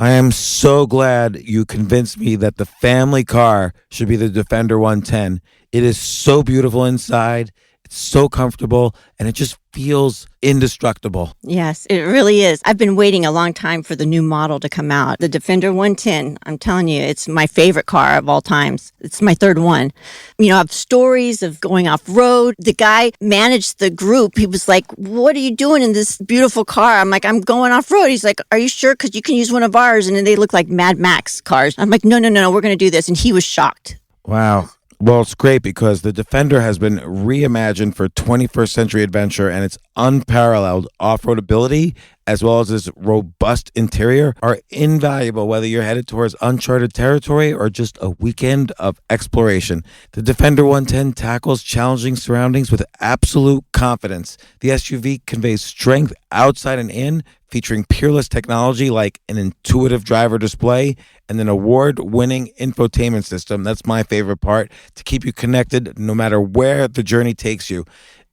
I am so glad you convinced me that the family car should be the Defender 110. It is so beautiful inside. It's so comfortable, and it just feels indestructible. Yes, it really is. I've been waiting a long time for the new model to come out. The Defender 110, I'm telling you, it's my favorite car of all times. It's my third one. You know, I have stories of going off-road. The guy managed the group. He was like, what are you doing in this beautiful car? I'm like, I'm going off-road. He's like, are you sure? Because you can use one of ours. And then they look like Mad Max cars. I'm like, no, we're going to do this. And he was shocked. Wow. Well, it's great because the Defender has been reimagined for 21st century adventure, and its unparalleled off-road ability, as well as its robust interior, are invaluable whether you're headed towards uncharted territory or just a weekend of exploration. The Defender 110 tackles challenging surroundings with absolute confidence. The SUV conveys strength outside and in, featuring peerless technology like an intuitive driver display and an award-winning infotainment system. That's my favorite part, to keep you connected no matter where the journey takes you.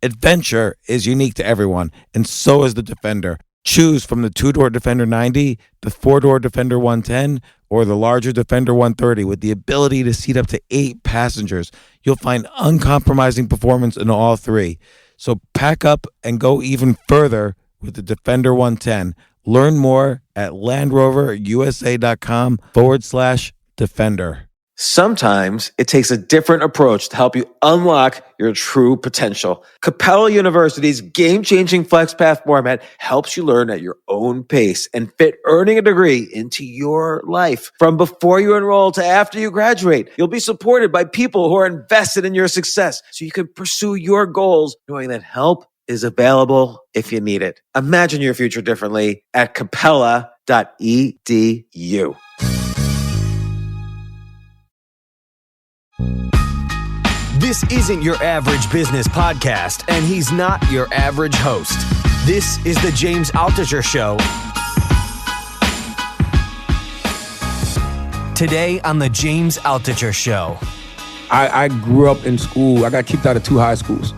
Adventure is unique to everyone, and so is the Defender. Choose from the two-door Defender 90, the four-door Defender 110, or the larger Defender 130 with the ability to seat up to 8 passengers. You'll find uncompromising performance in all three. So pack up and go even further with the Defender 110. Learn more at LandRoverUSA.com/Defender. Sometimes it takes a different approach to help you unlock your true potential. Capella University's game-changing FlexPath format helps you learn at your own pace and fit earning a degree into your life. From before you enroll to after you graduate, you'll be supported by people who are invested in your success so you can pursue your goals knowing that help is available if you need it. Imagine your future differently at capella.edu. This isn't your average business podcast, and he's not your average host. This is the James Altucher Show. Today on the James Altucher Show. I grew up in school. I got kicked out of 2 high schools.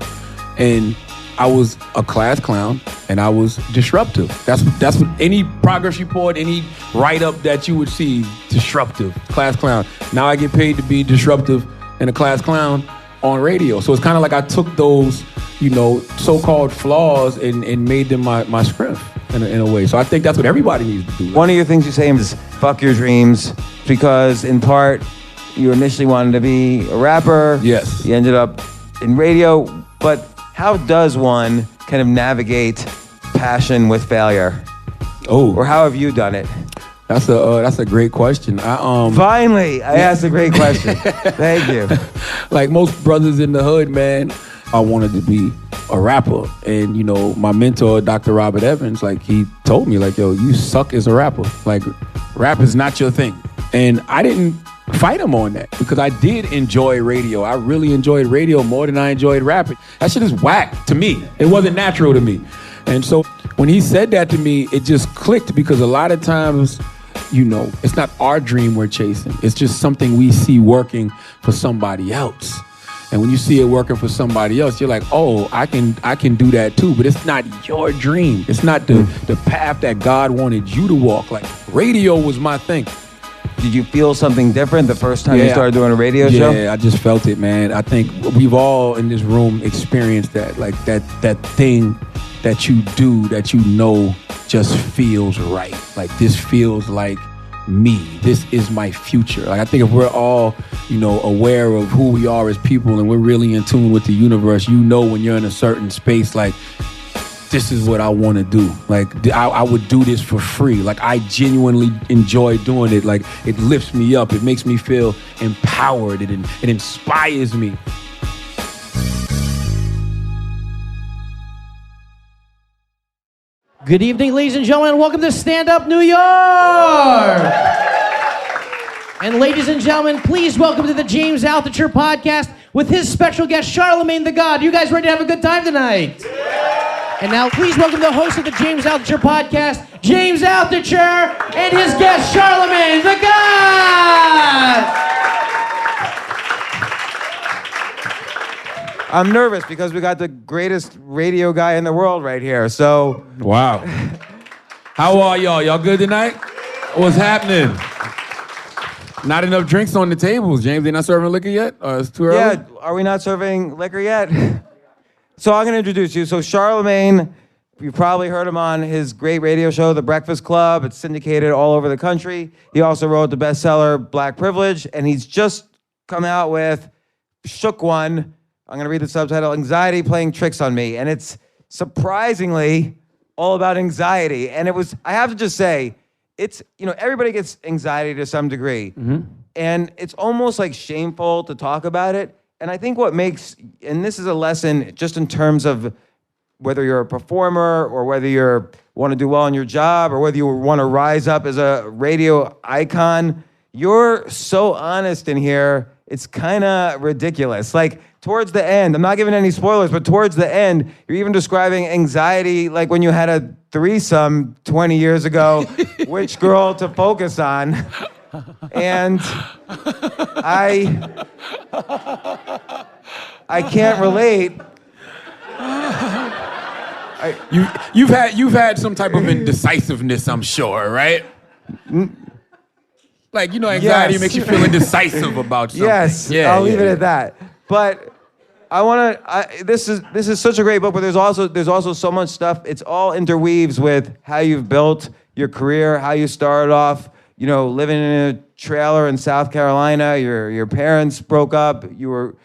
And I was a class clown, and I was disruptive. That's what any progress report, any write-up that you would see, disruptive, class clown. Now I get paid to be disruptive and a class clown on radio. So it's kind of like I took those, so-called flaws and made them my strength in a way. So I think that's what everybody needs to do. One of your things you say is fuck your dreams, because in part you initially wanted to be a rapper. Yes. You ended up in radio, but how does one kind of navigate passion with failure? Oh. Or how have you done it? That's a great question. Finally, I asked a great question. Thank you. Like most brothers in the hood, man, I wanted to be a rapper. And, my mentor, Dr. Robert Evans, he told me, yo, you suck as a rapper. Rap is not your thing. And I didn't fight him on that because I did enjoy radio. I really enjoyed radio more than I enjoyed rapping. That shit is whack to me. It wasn't natural to me. And so when he said that to me, it just clicked, because a lot of times, it's not our dream we're chasing. It's just something we see working for somebody else. And when you see it working for somebody else, you're like, oh, I can do that too. But it's not your dream. It's not the path that God wanted you to walk. Radio was my thing. Did you feel something different the first time you started doing a radio show? Yeah, I just felt it, man. I think we've all in this room experienced that. That thing that you do that just feels right. This feels like me. This is my future. I think if we're all, aware of who we are as people and we're really in tune with the universe, when you're in a certain space, this is what I want to do. I would do this for free. I genuinely enjoy doing it. It lifts me up. It makes me feel empowered. It inspires me. Good evening, ladies and gentlemen. Welcome to Stand Up New York. And ladies and gentlemen, please welcome to the James Altucher podcast with his special guest, Charlemagne the God. You guys ready to have a good time tonight? And now, please welcome the host of the James Altucher podcast, James Altucher, and his guest, Charlemagne the God. I'm nervous because we got the greatest radio guy in the world right here. So, wow. How are y'all? Y'all good tonight? What's happening? Not enough drinks on the tables, James. They not serving liquor yet? Or it's too early? Yeah, are we not serving liquor yet? So I'm going to introduce you. So Charlemagne, you've probably heard him on his great radio show, The Breakfast Club. It's syndicated all over the country. He also wrote the bestseller, Black Privilege, and he's just come out with Shook One. I'm going to read the subtitle, Anxiety Playing Tricks on Me. And it's surprisingly all about anxiety. And it was, I have to just say, it's, everybody gets anxiety to some degree. Mm-hmm. And it's almost like shameful to talk about it. And I think what makes, and this is a lesson just in terms of whether you're a performer or whether you want to do well in your job or whether you want to rise up as a radio icon, you're so honest in here, it's kind of ridiculous. Like towards the end, I'm not giving any spoilers, but towards the end, you're even describing anxiety like when you had a threesome 20 years ago, which girl to focus on. And I can't relate. You've had some type of indecisiveness, I'm sure, right? Like, anxiety makes you feel indecisive about something. Yes, I'll leave it at that. But this is such a great book, but there's also so much stuff. It's all interweaves with how you've built your career, how you started off, living in a trailer in South Carolina. Your parents broke up. You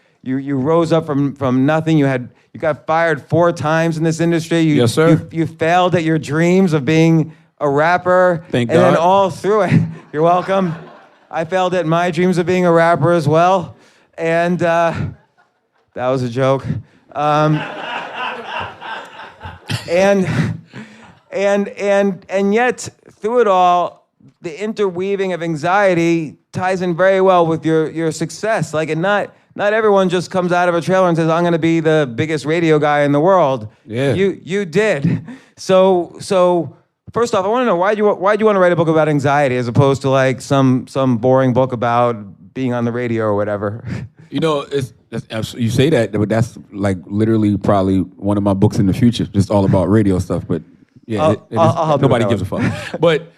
rose up from nothing. You got fired 4 times in this industry. Yes, sir. You failed at your dreams of being a rapper. Thank God. God. Then all through it, you're welcome. I failed at my dreams of being a rapper as well. And that was a joke. And yet, through it all, the interweaving of anxiety ties in very well with your success. Like, and not everyone just comes out of a trailer and says, I'm going to be the biggest radio guy in the world. Yeah. You did. So first off, I want to know why'd you want to write a book about anxiety as opposed to like some boring book about being on the radio or whatever? You say that, but that's like literally probably one of my books in the future, just all about radio stuff. But yeah, I'll help you nobody with gives that a fuck. But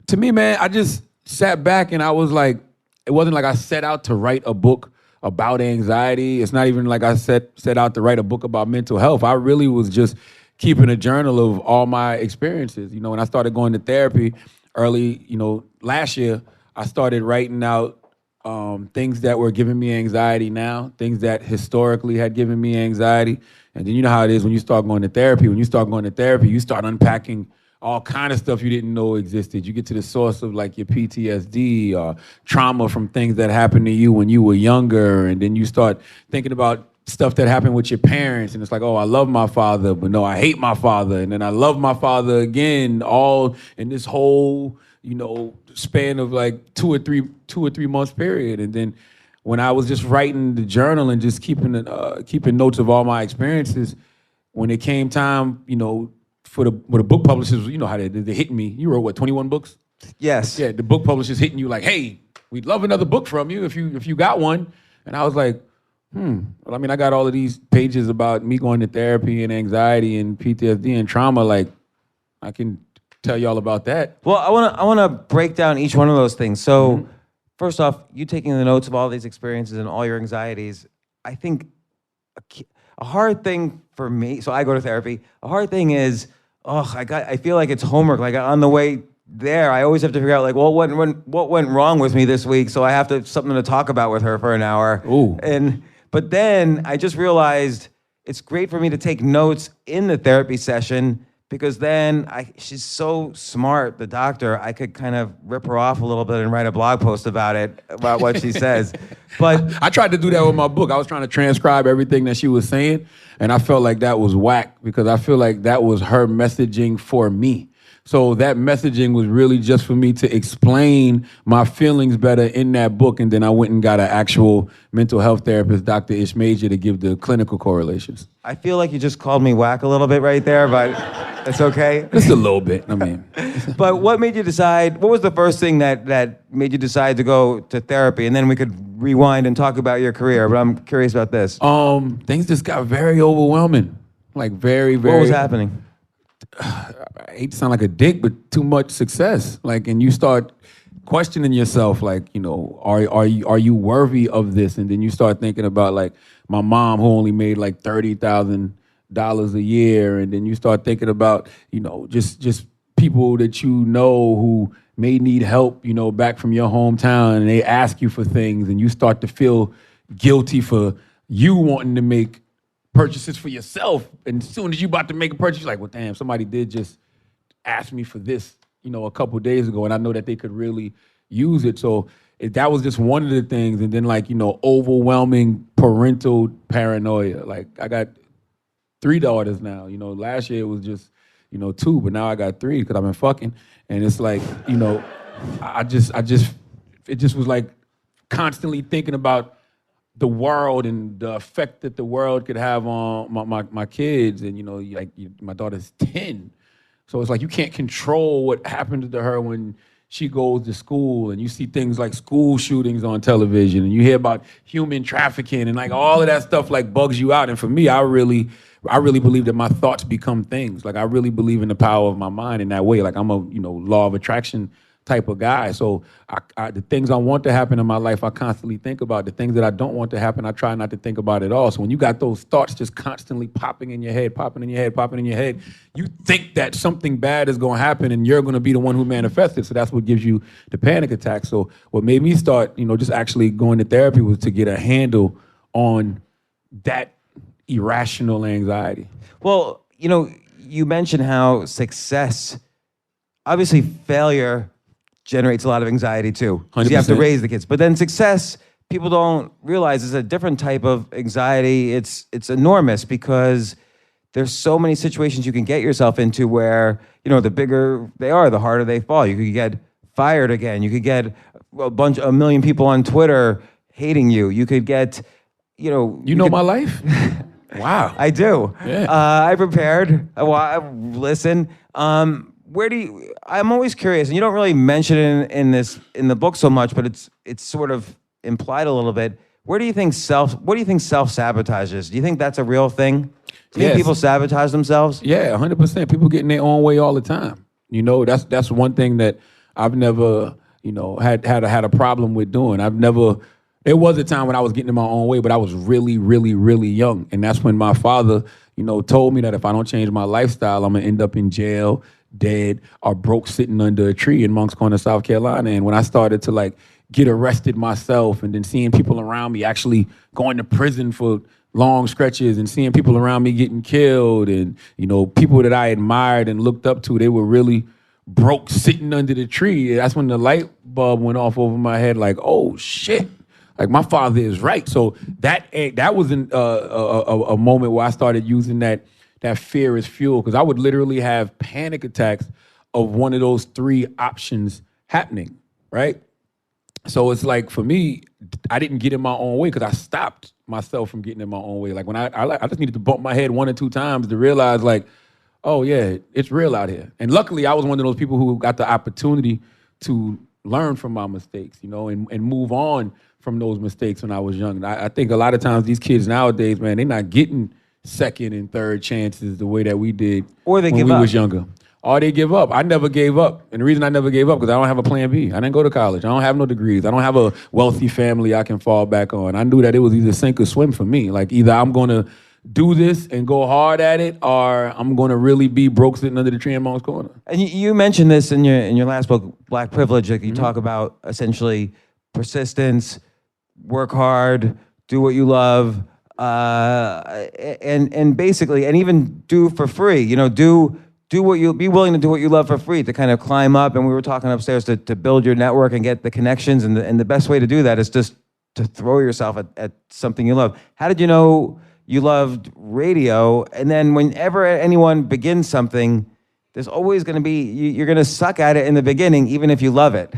to me, man, I just sat back and I was like, it wasn't like I set out to write a book about anxiety. It's not even like I set out to write a book about mental health. I really was just keeping a journal of all my experiences. When I started going to therapy early, last year, I started writing out things that were giving me anxiety now, things that historically had given me anxiety. And then you know how it is when you start going to therapy. When you start going to therapy, you start unpacking all kind of stuff you didn't know existed. You get to the source of like your PTSD or trauma from things that happened to you when you were younger. And then you start thinking about stuff that happened with your parents. And it's like, oh, I love my father, but no, I hate my father. And then I love my father again, all in this whole, span of like two or three months period. And then when I was just writing the journal and just keeping notes of all my experiences, when it came time, for the book publishers, how they hit me. You wrote 21 books? Yes. Yeah, the book publishers hitting you like, hey, we'd love another book from you if you got one. And I was like, well, I mean, I got all of these pages about me going to therapy and anxiety and PTSD and trauma. Like, I can tell you all about that. Well, I want to break down each one of those things. So, first off, you taking the notes of all these experiences and all your anxieties, I think a hard thing for me, so I go to therapy, a hard thing is, I feel like it's homework. Like on the way there, I always have to figure out like, well, what went wrong with me this week? So I have something to talk about with her for an hour. Ooh. But then I just realized it's great for me to take notes in the therapy session because then she's so smart, the doctor, I could kind of rip her off a little bit and write a blog post about what she says. But I tried to do that with my book. I was trying to transcribe everything that she was saying, and I felt like that was whack because I feel like that was her messaging for me. So that messaging was really just for me to explain my feelings better in that book, and then I went and got an actual mental health therapist, Dr. Ish Major, to give the clinical correlations. I feel like you just called me whack a little bit right there, but it's okay. Just a little bit, I mean. But what made you decide, what was the first thing that made you decide to go to therapy? And then we could rewind and talk about your career, but I'm curious about this. Things just got very overwhelming. Like very, very... What was happening? I hate to sound like a dick, but too much success. Like, and you start questioning yourself, like, you know, are you worthy of this? And then you start thinking about like my mom who only made like $30,000 a year, and then you start thinking about, you know, just people that you know who may need help, you know, back from your hometown, and they ask you for things, and you start to feel guilty for you wanting to make purchases for yourself. And as soon as you about to make a purchase, you're like, well, damn, somebody did just ask me for this, you know, a couple days ago, and I know that they could really use it. So that was just one of the things. And then, like, you know, overwhelming parental paranoia. Like, I got 3 daughters now. You know, last year it was just, you know, 2, but now I got 3 because I've been fucking. And it's like, you know, it just was like constantly thinking about the world and the effect that the world could have on my kids. And, you know, my daughter's 10. So it's like you can't control what happens to her when she goes to school, and you see things like school shootings on television, and you hear about human trafficking, and like all of that stuff like bugs you out. And for me, I really believe that my thoughts become things. Like, I really believe in the power of my mind in that way. Like, I'm a, you know, law of attraction type of guy. So the things I want to happen in my life, I constantly think about. The things that I don't want to happen, I try not to think about at all. So when you got those thoughts just constantly popping in your head, you think that something bad is going to happen, and you're going to be the one who manifests it. So that's what gives you the panic attack. So what made me start, you know, just actually going to therapy was to get a handle on that irrational anxiety. Well, you know, you mentioned how success, obviously failure generates a lot of anxiety too. 'Cause you have to 100%. raise the kids. But then success, people don't realize, is a different type of anxiety. It's enormous because there's so many situations you can get yourself into where, you know, the bigger they are, the harder they fall. You could get fired again. You could get a million people on Twitter hating you. You could get, you know... You know my life? Wow. I do. Yeah. I prepared. I listen. I'm always curious, and you don't really mention it in the book so much, but it's sort of implied a little bit. What do you think self-sabotage is? Do you think that's a real thing? Do you think people sabotage themselves? Yeah, 100%. People get in their own way all the time. You know, that's one thing that I've never, you know, had a problem with doing. There was a time when I was getting in my own way, but I was really, really, really young. And that's when my father, you know, told me that if I don't change my lifestyle, I'm gonna end up in jail, dead, or broke sitting under a tree in Moncks Corner, South Carolina. And when I started to like get arrested myself, and then seeing people around me actually going to prison for long stretches, and seeing people around me getting killed, and, you know, people that I admired and looked up to, they were really broke sitting under the tree. That's when the light bulb went off over my head, like, oh shit. Like, my father is right. So that was a moment where I started using that fear as fuel, because I would literally have panic attacks of one of those 3 options happening, right? So it's like, for me, I didn't get in my own way because I stopped myself from getting in my own way. Like, when I just needed to bump my head 1 or 2 times to realize, like, oh yeah, it's real out here. And luckily, I was one of those people who got the opportunity to learn from my mistakes, you know, and move on from those mistakes when I was young. And I think a lot of times these kids nowadays, man, they're not getting second and third chances the way that we did Or they when give we up. was younger. Or they give up. I never gave up. And the reason I never gave up, because I don't have a plan B. I didn't go to college. I don't have no degrees. I don't have a wealthy family I can fall back on. I knew that it was either sink or swim for me. Like, either I'm going to do this and go hard at it, or I'm going to really be broke sitting under the tree in Moncks Corner. And you mentioned this in your last book, Black Privilege. Like, you talk about essentially persistence, work hard, do what you love, and basically, and even do for free. You know, be willing to do what you love for free, to kind of climb up. And we were talking upstairs to build your network and get the connections. And the best way to do that is just to throw yourself at something you love. How did you know you loved radio? And then whenever anyone begins something, there's always going to be, you're going to suck at it in the beginning, even if you love it.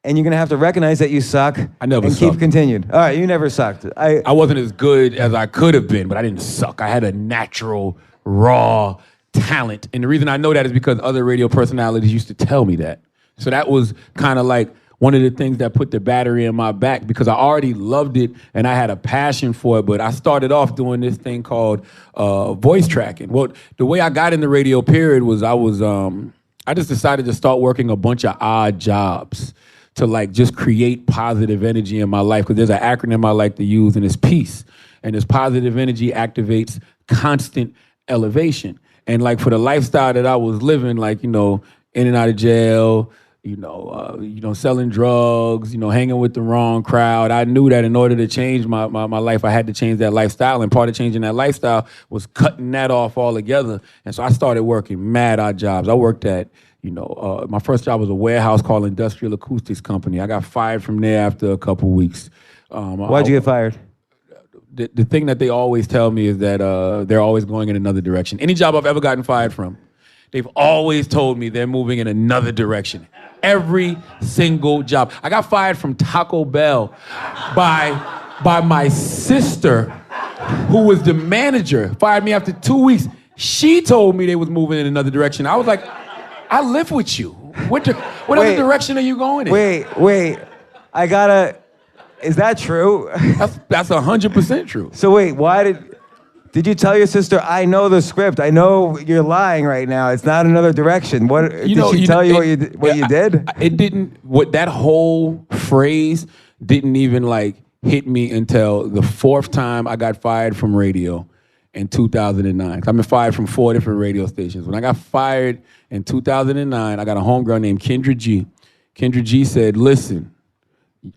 And you're going to have to recognize that you suck. I never and sucked. keep continued. All right, you never sucked. I wasn't as good as I could have been, but I didn't suck. I had a natural, raw talent. And the reason I know that is because other radio personalities used to tell me that. So that was kind of like one of the things that put the battery in my back because I already loved it and I had a passion for it. But I started off doing this thing called voice tracking. Well, the way I got in the radio period was I just decided to start working a bunch of odd jobs to like just create positive energy in my life because there's an acronym I like to use and it's PEACE. And this positive energy activates constant elevation. And like for the lifestyle that I was living, like, in and out of jail, selling drugs, hanging with the wrong crowd. I knew that in order to change my life, I had to change that lifestyle. And part of changing that lifestyle was cutting that off altogether. And so I started working mad odd jobs. I worked at, my first job was a warehouse called Industrial Acoustics Company. I got fired from there after a couple weeks. Why'd you get fired? The thing that they always tell me is that they're always going in another direction. Any job I've ever gotten fired from, they've always told me they're moving in another direction. Every single job. I got fired from Taco Bell by my sister, who was the manager, fired me after 2 weeks. She told me they was moving in another direction. I was like, I live with you. What other direction are you going in? Wait. Is that true? That's 100% true. So wait, why did you tell your sister, I know the script, I know you're lying right now, it's not another direction? What did she tell you what you did? It didn't, that whole phrase didn't even like hit me until the fourth time I got fired from radio in 2009. I've been fired from 4 different radio stations. When I got fired in 2009, I got a homegirl named Kendra G. Kendra G said, listen,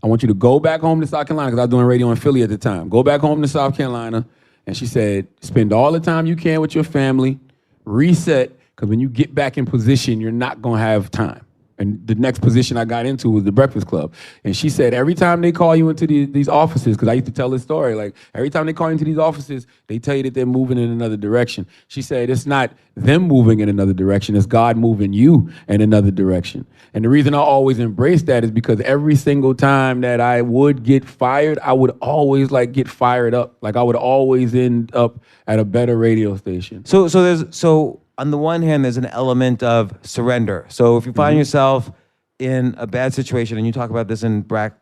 I want you to go back home to South Carolina, because I was doing radio in Philly at the time. Go back home to South Carolina. And she said, spend all the time you can with your family, reset, because when you get back in position, you're not going to have time. And the next position I got into was the Breakfast Club. And she said, every time they call you into these offices, because I used to tell this story, like every time they call you into these offices, they tell you that they're moving in another direction. She said, it's not them moving in another direction, it's God moving you in another direction. And the reason I always embrace that is because every single time that I would get fired, I would always like get fired up. Like I would always end up at a better radio station. So on the one hand, there's an element of surrender. So if you find yourself in a bad situation, and you talk about this in Black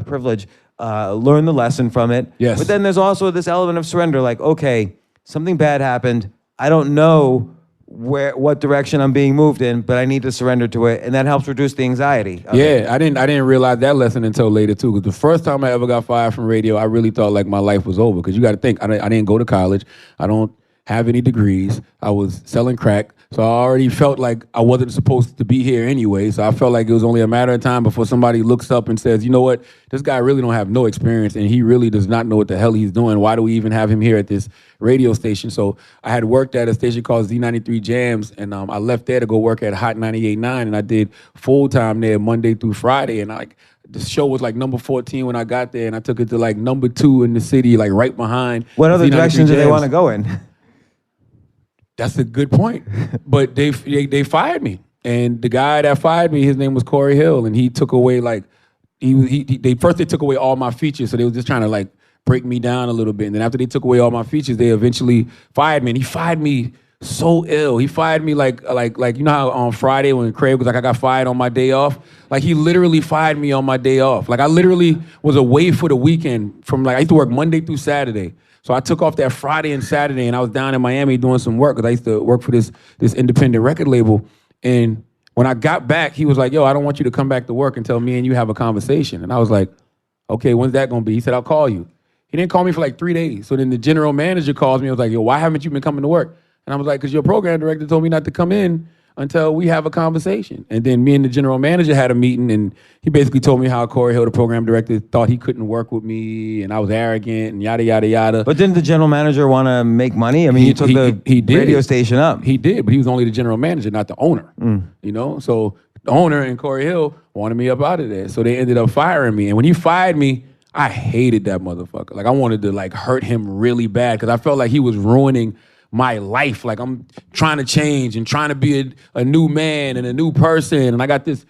Privilege, learn the lesson from it. Yes. But then there's also this element of surrender, like, okay, something bad happened. I don't know what direction I'm being moved in, but I need to surrender to it, and that helps reduce the anxiety. Yeah, I didn't realize that lesson until later too. Because the first time I ever got fired from radio, I really thought like my life was over. Because you got to think, I didn't go to college. I don't have any degrees. I was selling crack. So I already felt like I wasn't supposed to be here anyway. So I felt like it was only a matter of time before somebody looks up and says, you know what, this guy really don't have no experience and he really does not know what the hell he's doing. Why do we even have him here at this radio station? So I had worked at a station called Z93 Jams, and I left there to go work at Hot 98.9, and I did full-time there Monday through Friday. And the show was like number 14 when I got there, and I took it to like number 2 in the city, like right behind. What other Z93 directions do they Jams. want to go in? That's a good point. But they fired me. And the guy that fired me, his name was Corey Hill, and he took away like, they took away all my features, so they was just trying to like break me down a little bit. And then after they took away all my features, they eventually fired me. And he fired me so ill. He fired me like you know how on Friday when Craig was like, I got fired on my day off? Like he literally fired me on my day off. Like I literally was away for the weekend from like, I used to work Monday through Saturday. So I took off that Friday and Saturday, and I was down in Miami doing some work because I used to work for this independent record label. And when I got back, he was like, yo, I don't want you to come back to work until me and you have a conversation. And I was like, okay, when's that going to be? He said, I'll call you. He didn't call me for like 3 days. So then the general manager calls me. I was like, yo, why haven't you been coming to work? And I was like, because your program director told me not to come in until we have a conversation. And then me and the general manager had a meeting, and he basically told me how Corey Hill, the program director, thought he couldn't work with me, and I was arrogant, and yada, yada, yada. But didn't the general manager want to make money? I mean, you took the radio station up. He did, but he was only the general manager, not the owner. You know? So the owner and Corey Hill wanted me up out of there. So they ended up firing me. And when he fired me, I hated that motherfucker. Like, I wanted to, like, hurt him really bad because I felt like he was ruining my life. Like I'm trying to change and trying to be a new man and a new person. And I got this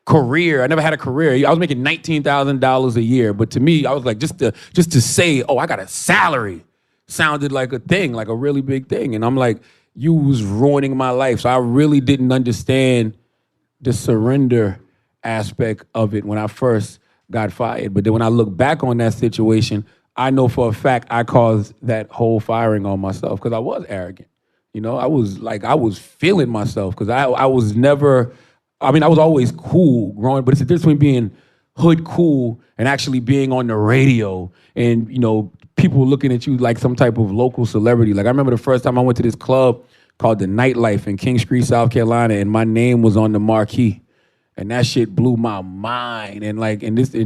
career. I never had a career. I was making $19,000 a year. But to me, I was like, just to say, oh, I got a salary sounded like a thing, like a really big thing. And I'm like, you was ruining my life. So I really didn't understand the surrender aspect of it when I first got fired. But then when I look back on that situation, I know for a fact I caused that whole firing on myself because I was arrogant. I was feeling myself because I was never, I was always cool growing, but it's the difference between being hood cool and actually being on the radio and, people looking at you like some type of local celebrity. Like I remember the first time I went to this club called the Nightlife in King Street, South Carolina, and my name was on the marquee. And that shit blew my mind. And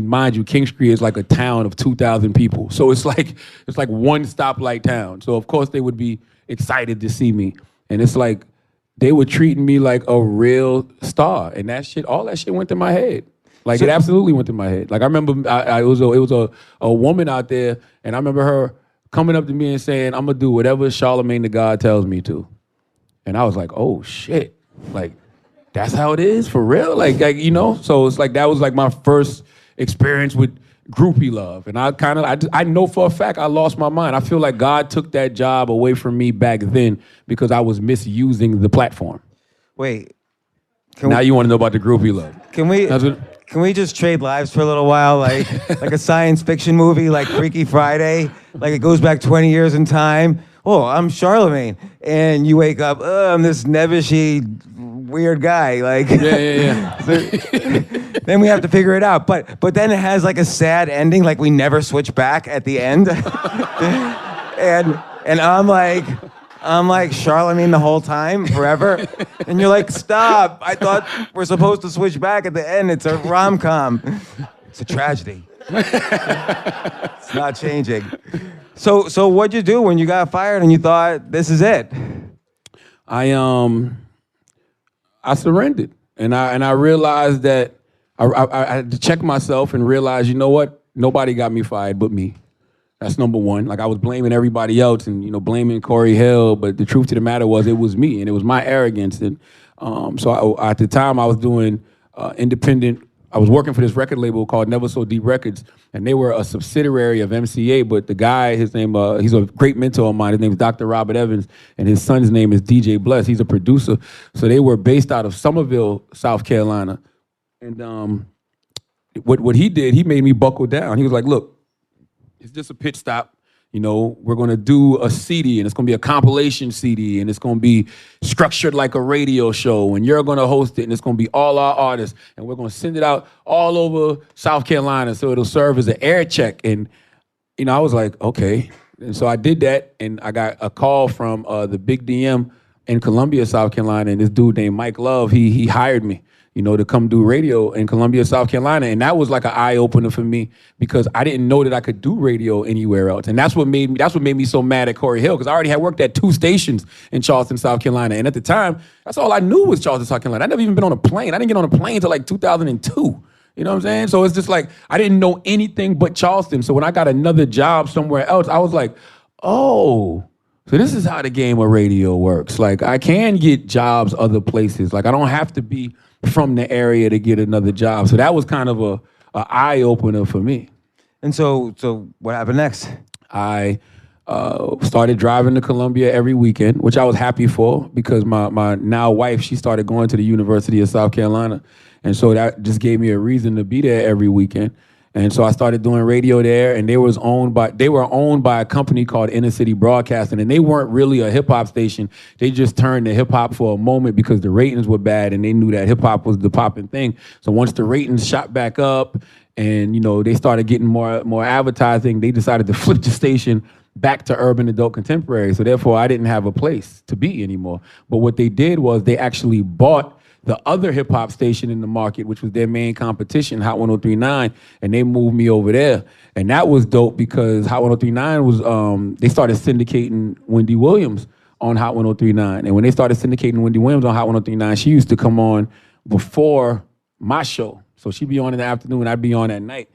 mind you, King Street is like a town of 2,000 people. So it's like one stoplight town. So of course they would be excited to see me. And it's like they were treating me like a real star. And all that shit went to my head. Like it absolutely went to my head. Like I remember it was a woman out there, and I remember her coming up to me and saying, "I'm gonna do whatever Charlemagne the God tells me to." And I was like, "Oh shit!" Like that's how it is for real. So it's like that was like my first experience with groupie love, and I know for a fact I lost my mind. I feel like God took that job away from me back then because I was misusing the platform. Wait. Now you want to know about the groupie love? Can we just trade lives for a little while, like a science fiction movie, like Freaky Friday? Like it goes back 20 years in time. Oh, I'm Charlemagne, and you wake up. I'm this nevishy, weird guy. Like, yeah. So, then we have to figure it out. But then it has like a sad ending. Like we never switch back at the end. and I'm like Charlemagne the whole time, forever. And you're like, stop. I thought we're supposed to switch back at the end. It's a rom-com. It's a tragedy. It's not changing. So what'd you do when you got fired and you thought, this is it? I surrendered. And I realized that I had to check myself and realize, you know what? Nobody got me fired but me. That's number one. Like I was blaming everybody else and blaming Corey Hill, but the truth of the matter was it was me and it was my arrogance. And so at the time I was doing independent. I was working for this record label called Never So Deep Records, and they were a subsidiary of MCA. But the guy, his name, he's a great mentor of mine. His name is Dr. Robert Evans, and his son's name is DJ Bless. He's a producer. So they were based out of Somerville, South Carolina. And what he did, he made me buckle down. He was like, look, it's just a pit stop. We're going to do a CD, and it's going to be a compilation CD, and it's going to be structured like a radio show, and you're going to host it, and it's going to be all our artists, and we're going to send it out all over South Carolina so it'll serve as an air check. And, I was like, okay. And so I did that, and I got a call from the Big DM in Columbia, South Carolina, and this dude named Mike Love, he hired me. To come do radio in Columbia, South Carolina. And that was like an eye-opener for me because I didn't know that I could do radio anywhere else. And that's what made me so mad at Corey Hill because I already had worked at 2 stations in Charleston, South Carolina. And at the time, that's all I knew was Charleston, South Carolina. I never even been on a plane. I didn't get on a plane until like 2002. You know what I'm saying? So it's just like, I didn't know anything but Charleston. So when I got another job somewhere else, I was like, oh, so this is how the game of radio works. Like I can get jobs other places. Like I don't have to be from the area to get another job. So that was kind of a eye-opener for me. And so what happened next? I started driving to Columbia every weekend, which I was happy for because my now wife, she started going to the University of South Carolina. And so that just gave me a reason to be there every weekend. And so I started doing radio there, and they were owned by a company called Inner City Broadcasting, and they weren't really a hip hop station. They just turned to hip hop for a moment because the ratings were bad, and they knew that hip hop was the popping thing. So once the ratings shot back up, and they started getting more advertising, they decided to flip the station back to urban adult contemporary. So therefore, I didn't have a place to be anymore. But what they did was they actually bought the other hip-hop station in the market, which was their main competition, Hot 103.9, and they moved me over there. And that was dope because Hot 103.9 was, they started syndicating Wendy Williams on Hot 103.9. And when they started syndicating Wendy Williams on Hot 103.9, she used to come on before my show. So she'd be on in the afternoon, I'd be on at night.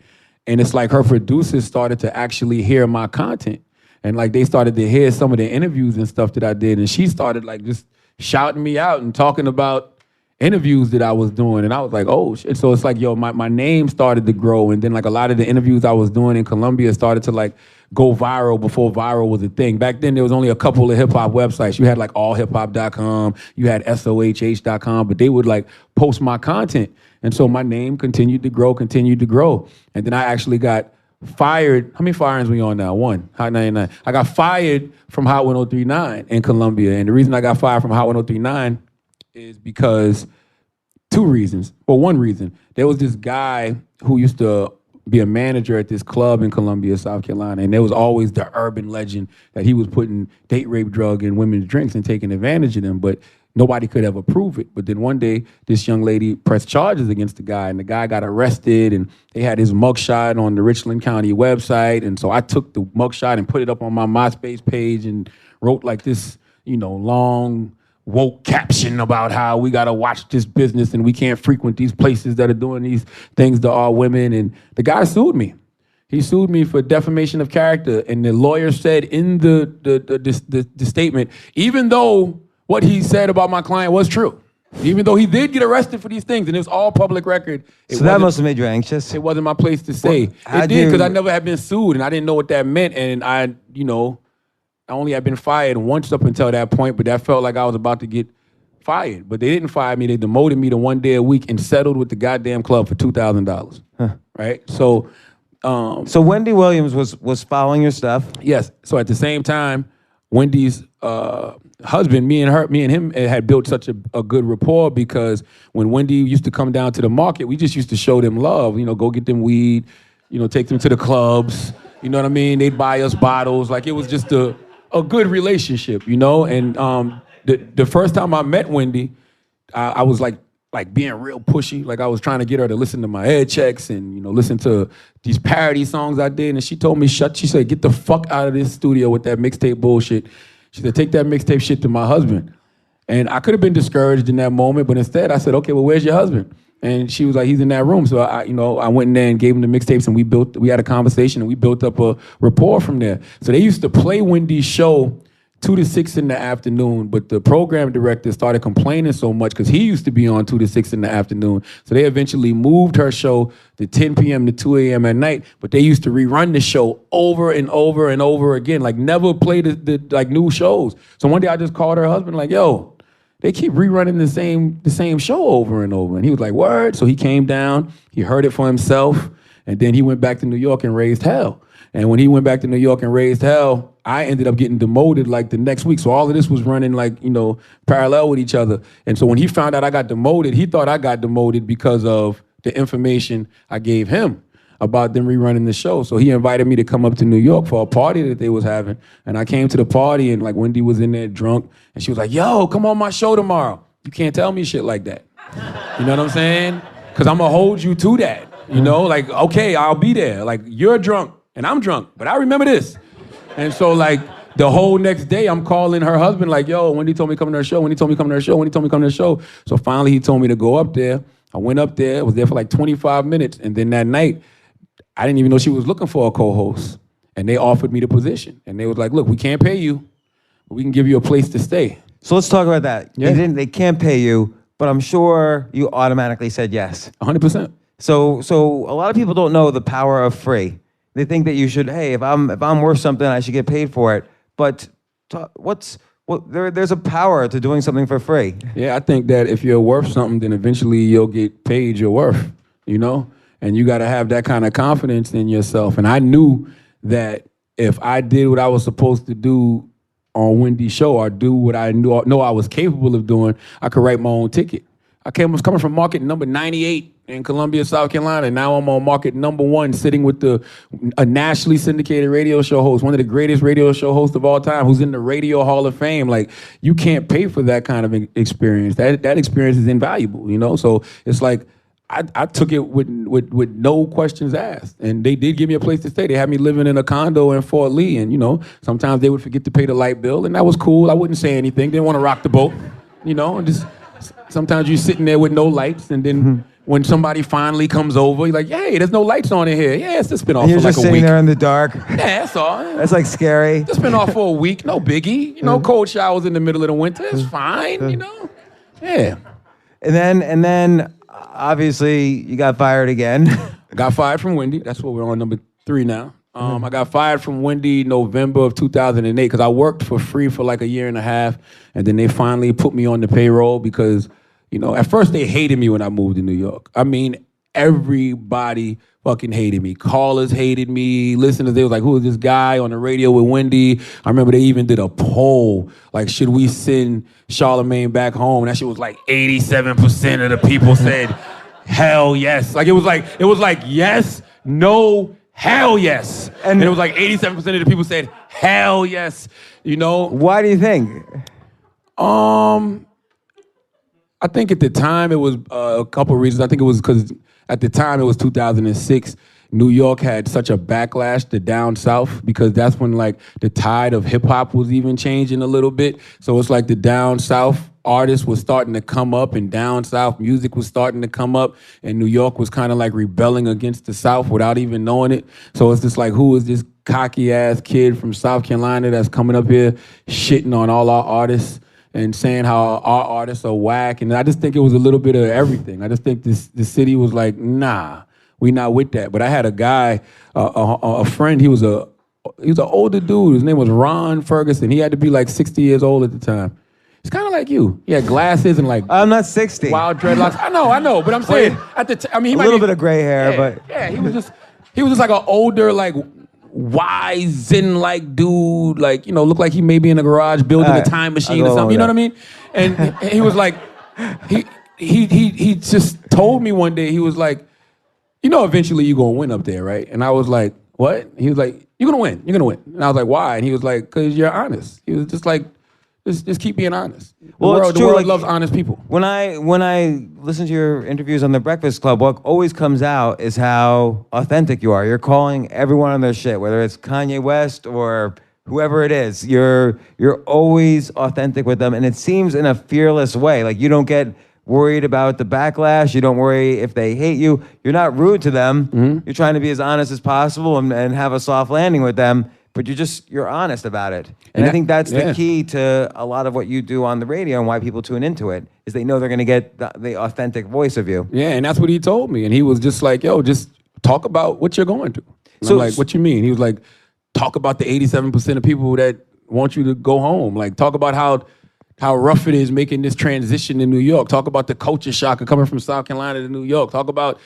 And it's like her producers started to actually hear my content. And like they started to hear some of the interviews and stuff that I did. And she started like just shouting me out and talking about interviews that I was doing, and I was like, oh shit. So it's like, yo, my name started to grow, and then like a lot of the interviews I was doing in Colombia started to like go viral before viral was a thing. Back then there was only a couple of hip hop websites. You had like allhiphop.com, you had sohh.com, but they would like post my content. And so my name continued to grow. And then I actually got fired. How many firings we on now? One, Hot 99. I got fired from Hot 1039 in Colombia. And the reason I got fired from Hot 1039 is because two reasons. Well, one reason. There was this guy who used to be a manager at this club in Columbia, South Carolina, and there was always the urban legend that he was putting date rape drug in women's drinks and taking advantage of them, but nobody could ever prove it. But then one day, this young lady pressed charges against the guy, and the guy got arrested, and they had his mugshot on the Richland County website, and so I took the mugshot and put it up on my MySpace page and wrote like this, long woke caption about how we gotta watch this business and we can't frequent these places that are doing these things to our women. And the guy sued me. He sued me for defamation of character. And the lawyer said in the statement, even though what he said about my client was true, even though he did get arrested for these things, and it was all public record. So that must have made you anxious. It wasn't my place to say. Well, it did, because I never had been sued, and I didn't know what that meant. And I only had been fired once up until that point, but that felt like I was about to get fired. But they didn't fire me. They demoted me to 1 day a week and settled with the goddamn club for $2,000. Right? So Wendy Williams was following your stuff. Yes. So at the same time, Wendy's husband, me and him had built such a good rapport, because when Wendy used to come down to the market, we just used to show them love. Go get them weed, take them to the clubs. You know what I mean? They'd buy us bottles. Like, it was just a good relationship, And the first time I met Wendy, I was like being real pushy. Like, I was trying to get her to listen to my head checks and, listen to these parody songs I did. And she told me, she said, get the fuck out of this studio with that mixtape bullshit. She said, take that mixtape shit to my husband. And I could have been discouraged in that moment, but instead I said, okay, well, where's your husband? And she was like, he's in that room. So I went in there and gave him the mixtapes, and we had a conversation, and we built up a rapport from there. So they used to play Wendy's show 2 to 6 in the afternoon, but the program director started complaining so much, because he used to be on 2 to 6 in the afternoon. So they eventually moved her show to 10 p.m. to 2 a.m. at night, but they used to rerun the show over and over and over again, like never play the new shows. So one day I just called her husband like, yo, they keep rerunning the same show over and over. And he was like, word. So he came down, he heard it for himself, and then he went back to New York and raised hell. And when he went back to New York and raised hell, I ended up getting demoted like the next week. So all of this was running like, parallel with each other. And so when he found out I got demoted, he thought I got demoted because of the information I gave him about them rerunning the show. So he invited me to come up to New York for a party that they was having. And I came to the party, and like Wendy was in there drunk, and she was like, yo, come on my show tomorrow. You can't tell me shit like that. You know what I'm saying? Because I'm going to hold you to that. Like, okay, I'll be there. Like, you're drunk and I'm drunk, but I remember this. And so like the whole next day, I'm calling her husband like, yo, Wendy told me to come to her show. Wendy told me to come to her show. Wendy told me to come to her show. So finally he told me to go up there. I went up there, was there for like 25 minutes. And then that night, I didn't even know she was looking for a co-host. And they offered me the position. And they was like, look, we can't pay you, but we can give you a place to stay. So let's talk about that. Yeah. They can't pay you, but I'm sure you automatically said yes. 100%. So a lot of people don't know the power of free. They think that you should, hey, if I'm worth something, I should get paid for it. But there's a power to doing something for free. Yeah, I think that if you're worth something, then eventually you'll get paid your worth, And you got to have that kind of confidence in yourself. And I knew that if I did what I was supposed to do on Wendy's show, or do what I know I was capable of doing, I could write my own ticket. I was coming from market number 98 in Columbia, South Carolina, and now I'm on market number 1, sitting with a nationally syndicated radio show host, one of the greatest radio show hosts of all time, who's in the Radio Hall of Fame. Like, you can't pay for that kind of experience. That experience is invaluable, So it's like, I took it with no questions asked. And they did give me a place to stay. They had me living in a condo in Fort Lee, and sometimes they would forget to pay the light bill, and that was cool. I wouldn't say anything. Didn't want to rock the boat, and just sometimes you're sitting there with no lights, and then when somebody finally comes over, you're like, hey, there's no lights on in here. Yeah, it's just been off for like a week. You're just sitting there in the dark. Yeah, that's all. That's like scary. Just been off for a week, no biggie. Cold showers in the middle of the winter, it's fine, Yeah. And then obviously you got fired again. I got fired from Wendy. That's what we're on number 3 now. I got fired from Wendy November of 2008 because I worked for free for like a year and a half, and then they finally put me on the payroll because, at first they hated me when I moved to New York. I mean, everybody fucking hated me. Callers hated me. Listeners, they was like, who is this guy on the radio with Wendy? I remember they even did a poll, like, should we send Charlemagne back home? And that shit was like 87% of the people said, hell yes. Like, it was like yes, no, hell yes. And it was like 87% of the people said, hell yes, Why do you think? I think at the time it was a couple of reasons. I think it was because at the time it was 2006. New York had such a backlash to down south because that's when like the tide of hip hop was even changing a little bit. So it's like the down south artists was starting to come up and down south music was starting to come up, and New York was kind of like rebelling against the South without even knowing it. So it's just like, who is this cocky ass kid from South Carolina that's coming up here shitting on all our artists and saying how our artists are whack? And I just think it was a little bit of everything. I just think the city was like, nah, we not with that. But I had a guy, a friend, he was an older dude. His name was Ron Ferguson. He had to be like 60 years old at the time. He's kind of like you. He had glasses and like I'm not 60. Wild dreadlocks. I know, but I'm saying at the time, he a might little be, bit of gray hair, yeah, but yeah, he was just like an older, like wise Zen-like dude, like looked like he may be in a garage building a time machine or something. You know what I mean? And he was like, he just told me one day, he was like, eventually you're gonna win up there, right? And I was like, what? He was like, you're gonna win. And I was like, why? And he was like, because you're honest. He was just like, just keep being honest. The world loves honest people. When I listen to your interviews on The Breakfast Club, what always comes out is how authentic you are. You're calling everyone on their shit, whether it's Kanye West or whoever it is. You're always authentic with them, and it seems in a fearless way. Like you don't get worried about the backlash. You don't worry if they hate you. You're not rude to them. Mm-hmm. You're trying to be as honest as possible and have a soft landing with them. But you're honest about it. And I think that's the key to a lot of what you do on the radio and why people tune into it, is they know they're going to get the authentic voice of you. Yeah, and that's what he told me. And he was just like, yo, just talk about what you're going through. And So- I'm like, what you mean? He was like, talk about the 87% of people that want you to go home. Like, talk about how rough it is making this transition in New York. Talk about the culture shock of coming from South Carolina to New York. Talk about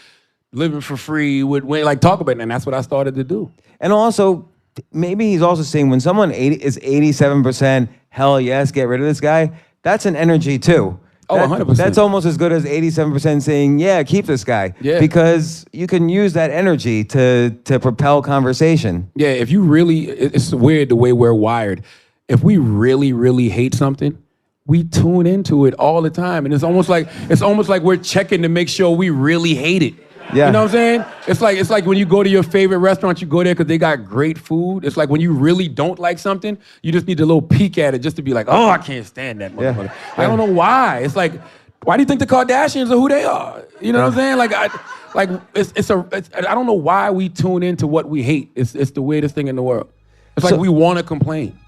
living for free. Talk about it. And that's what I started to do. And also, maybe he's also saying when someone is 87% hell yes, get rid of this guy, that's an energy too. Oh, 100%. That's almost as good as 87% saying, yeah, keep this guy. Yeah. Because you can use that energy to propel conversation. Yeah, if you really, it's weird the way we're wired. If we really, really hate something, we tune into it all the time. And it's almost like we're checking to make sure we really hate it. Yeah. You know what I'm saying? It's like when you go to your favorite restaurant, you go there because they got great food. It's like when you really don't like something, you just need a little peek at it just to be like, oh, I can't stand that motherfucker. Yeah. I don't know why. It's like, why do you think the Kardashians are who they are? You know what I'm saying? I don't know why we tune into what we hate. It's the weirdest thing in the world. It's like we want to complain.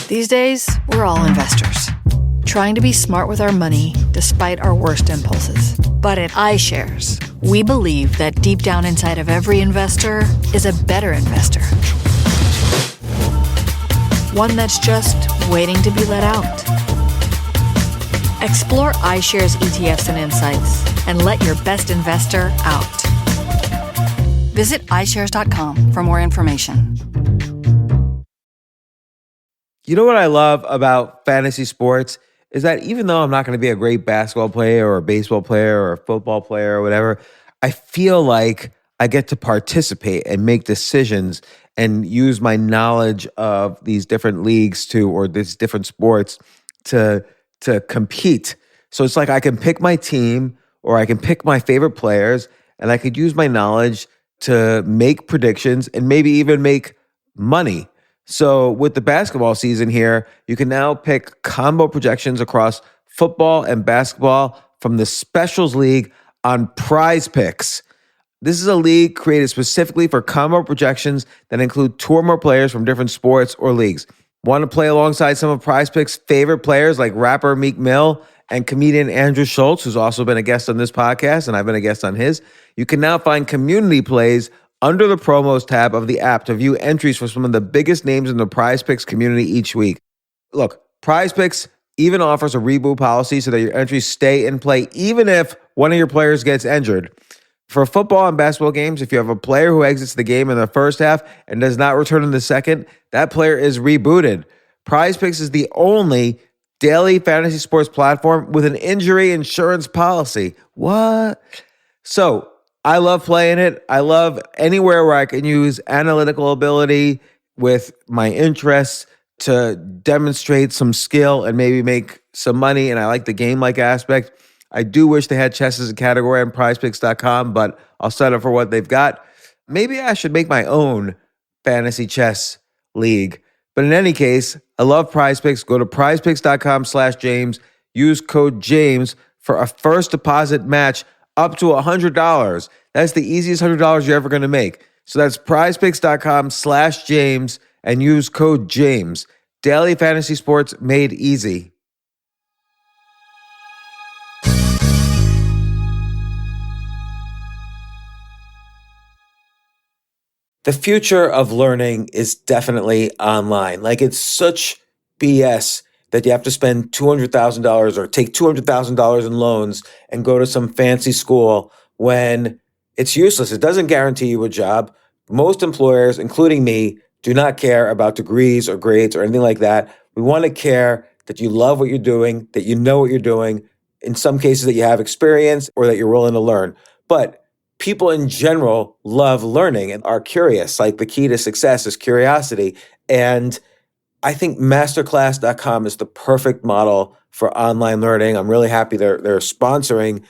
These days, we're all investors, trying to be smart with our money despite our worst impulses. But at iShares, we believe that deep down inside of every investor is a better investor. One that's just waiting to be let out. Explore iShares ETFs and insights and let your best investor out. Visit iShares.com for more information. You know what I love about fantasy sports is that even though I'm not going to be a great basketball player or a baseball player or a football player or whatever, I feel like I get to participate and make decisions and use my knowledge of these different leagues or these different sports to compete. So it's like I can pick my team or I can pick my favorite players, and I could use my knowledge to make predictions and maybe even make money. So with the basketball season here, you can now pick combo projections across football and basketball from the Specials League on Prize Picks. This is a league created specifically for combo projections that include two or more players from different sports or leagues. Want to play alongside some of Prize Picks' favorite players like rapper Meek Mill and comedian Andrew Schultz, who's also been a guest on this podcast, and I've been a guest on his? You can now find community plays under the promos tab of the app to view entries for some of the biggest names in the Prize Picks community each week. Look, Prize Picks even offers a reboot policy so that your entries stay in play even if one of your players gets injured. For football and basketball games, if you have a player who exits the game in the first half and does not return in the second, that player is rebooted. Prize Picks is the only daily fantasy sports platform with an injury insurance policy. What? So I love playing it. I love anywhere where I can use analytical ability with my interests to demonstrate some skill and maybe make some money. And I like the game-like aspect. I do wish they had chess as a category on prizepicks.com, but I'll settle for what they've got. Maybe I should make my own fantasy chess league. But in any case, I love Prize Picks. Go to prizepicks.com/James. Use code James for a first deposit match up to $100. That's the easiest $100 you're ever going to make. So that's prizepicks.com/James and use code James. Daily fantasy sports made easy. The future of learning is definitely online. Like, it's such BS that you have to spend $200,000 or take $200,000 in loans and go to some fancy school when it's useless. It doesn't guarantee you a job. Most employers, including me, do not care about degrees or grades or anything like that. We want to care that you love what you're doing, that you know what you're doing, in some cases that you have experience or that you're willing to learn. But people in general love learning and are curious. Like, the key to success is curiosity. And I think masterclass.com is the perfect model for online learning. I'm really happy they're sponsoring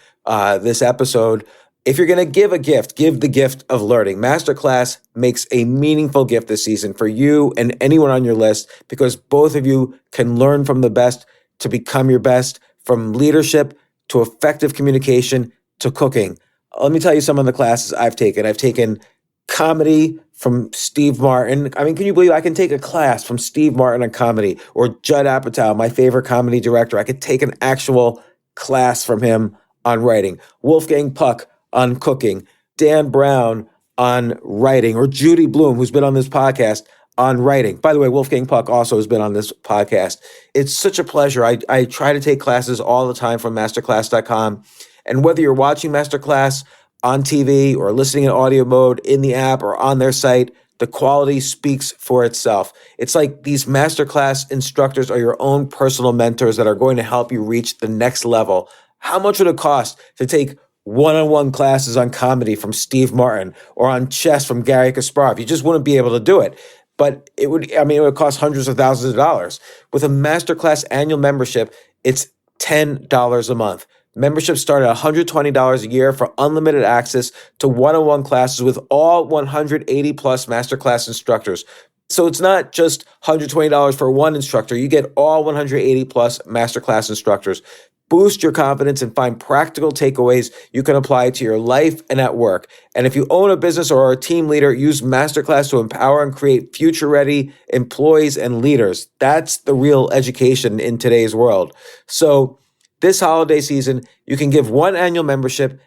this episode. If you're going to give a gift, give the gift of learning. Masterclass makes a meaningful gift this season for you and anyone on your list, because both of you can learn from the best to become your best, from leadership to effective communication to cooking. Let me tell you some of the classes I've taken. I've taken comedy from Steve Martin. I mean, can you believe I can take a class from Steve Martin on comedy, or Judd Apatow, my favorite comedy director? I could take an actual class from him on writing. Wolfgang Puck on cooking. Dan Brown on writing, or Judy Bloom, who's been on this podcast, on writing. By the way, Wolfgang Puck also has been on this podcast. It's such a pleasure. I try to take classes all the time from masterclass.com. And whether you're watching Masterclass on TV or listening in audio mode in the app or on their site, the quality speaks for itself. It's like these Masterclass instructors are your own personal mentors that are going to help you reach the next level. How much would it cost to take one-on-one classes on comedy from Steve Martin or on chess from Gary Kasparov? You just wouldn't be able to do it. But it would cost hundreds of thousands of dollars. With a Masterclass annual membership, it's $10 a month. Memberships start at $120 a year for unlimited access to one-on-one classes with all 180 plus Masterclass instructors. So it's not just $120 for one instructor. You get all 180 plus Masterclass instructors. Boost your confidence and find practical takeaways you can apply to your life and at work. And if you own a business or are a team leader, use Masterclass to empower and create future-ready employees and leaders. That's the real education in today's world. So this holiday season, you can give one annual membership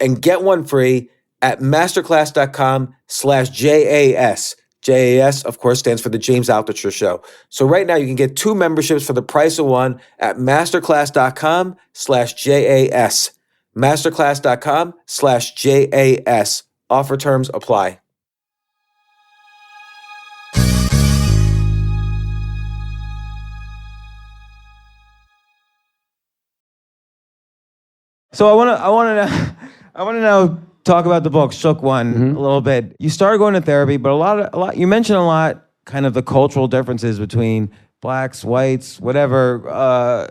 and get one free at masterclass.com/JAS. JAS, of course, stands for the James Altucher Show. So right now you can get two memberships for the price of one at masterclass.com/JAS. Masterclass.com/JAS. Offer terms apply. So I want to now talk about the book Shook One a little bit. You started going to therapy, but a lot. You mentioned a lot, kind of the cultural differences between blacks, whites, whatever.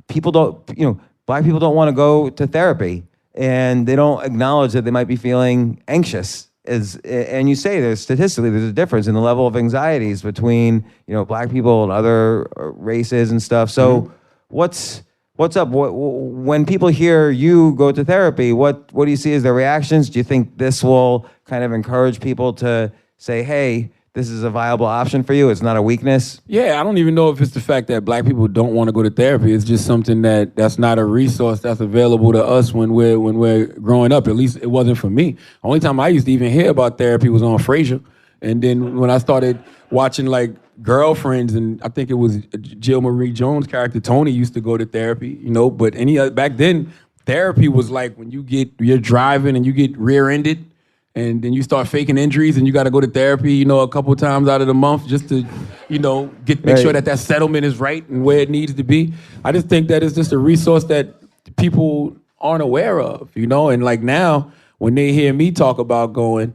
People don't, black people don't want to go to therapy, and they don't acknowledge that they might be feeling anxious. And you say there's a difference in the level of anxieties between black people and other races and stuff. So what's What's up? When people hear you go to therapy, what do you see as their reactions? Do you think this will kind of encourage people to say, hey, this is a viable option for you? It's not a weakness? Yeah, I don't even know if it's the fact that black people don't want to go to therapy. It's just something that's not a resource that's available to us when we're growing up. At least it wasn't for me. Only time I used to even hear about therapy was on Frasier. And then when I started watching like Girlfriends, and I think it was Jill Marie Jones' character Tony used to go to therapy, but back then therapy was like when you're driving and you get rear-ended and then you start faking injuries and you got to go to therapy, a couple times out of the month just to, make sure that settlement is right and where it needs to be. I just think that it's just a resource that people aren't aware of, and like now when they hear me talk about going,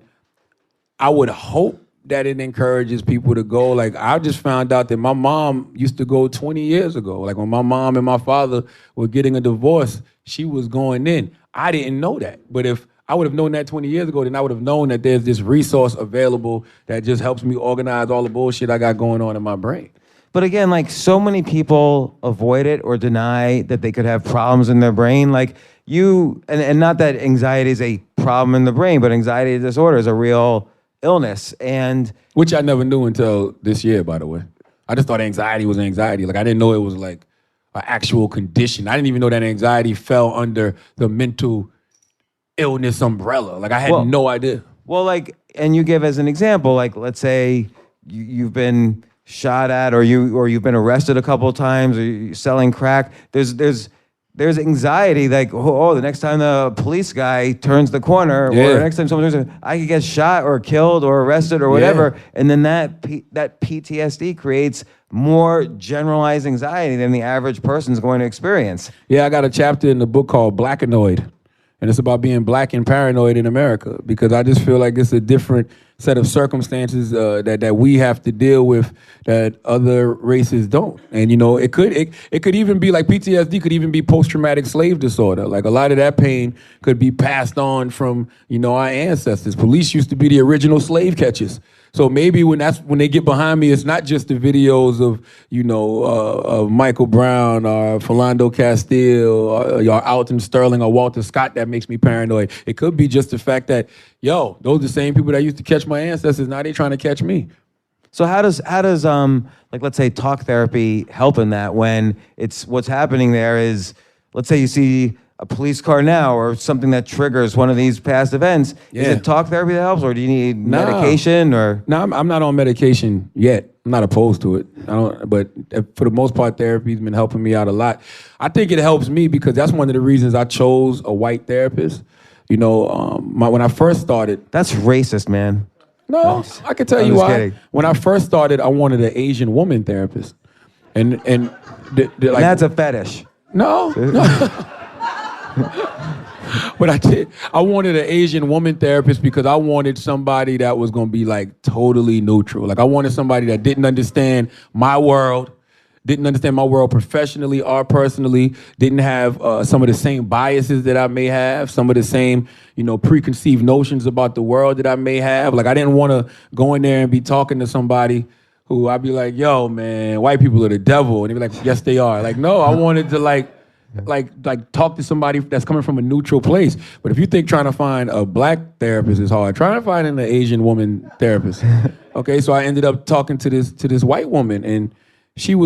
I would hope that it encourages people to go. Like, I just found out that my mom used to go 20 years ago. Like, when my mom and my father were getting a divorce, she was going in. I didn't know that. But if I would have known that 20 years ago, then I would have known that there's this resource available that just helps me organize all the bullshit I got going on in my brain. But again, like, so many people avoid it or deny that they could have problems in their brain. Like, and not that anxiety is a problem in the brain, but anxiety disorder is a real illness, and which I never knew until this year, by the way. I just thought anxiety was anxiety. Like, I didn't know it was like an actual condition. I didn't even know that anxiety fell under the mental illness umbrella. Like, I had no idea. Well, like, and you give as an example, like, let's say you've been shot at, or you've been arrested a couple of times, or you're selling crack. There's anxiety, like, the next time the police guy turns the corner, or the next time someone turns, I could get shot or killed or arrested or whatever. Yeah. And then that PTSD creates more generalized anxiety than the average person's going to experience. Yeah, I got a chapter in the book called Blackanoid. And it's about being black and paranoid in America, because I just feel like it's a different set of circumstances that we have to deal with that other races don't. And it could even be like PTSD could even be post-traumatic slave disorder. Like, a lot of that pain could be passed on from our ancestors. Police used to be the original slave catchers. So maybe when they get behind me, it's not just the videos of of Michael Brown or Philando Castile or Alton Sterling or Walter Scott that makes me paranoid. It could be just the fact that those are the same people that used to catch my ancestors. Now they trying to catch me. So how does like, let's say, talk therapy help in that, when it's what's happening there is, let's say you see a police car now or something that triggers one of these past events. Yeah. Is it talk therapy that helps, or do you need medication? Or no, I'm not on medication yet. I'm not opposed to it. But for the most part, therapy's been helping me out a lot. I think it helps me because that's one of the reasons I chose a white therapist. When I first started, that's racist, man. No, I can tell you why. Kidding. When I first started, I wanted an Asian woman therapist, and that's a fetish. No. But I wanted an Asian woman therapist because I wanted somebody that was going to be like totally neutral. Like, I wanted somebody that didn't understand my world professionally or personally, didn't have some of the same biases that I may have, some of the same, preconceived notions about the world that I may have. Like, I didn't want to go in there and be talking to somebody who I'd be like, yo, man, white people are the devil. And they'd be like, yes, they are. Like, no, I wanted to like talk to somebody that's coming from a neutral place. But if you think trying to find a black therapist is hard, try to find an Asian woman therapist. Okay, so I ended up talking to this white woman, and she's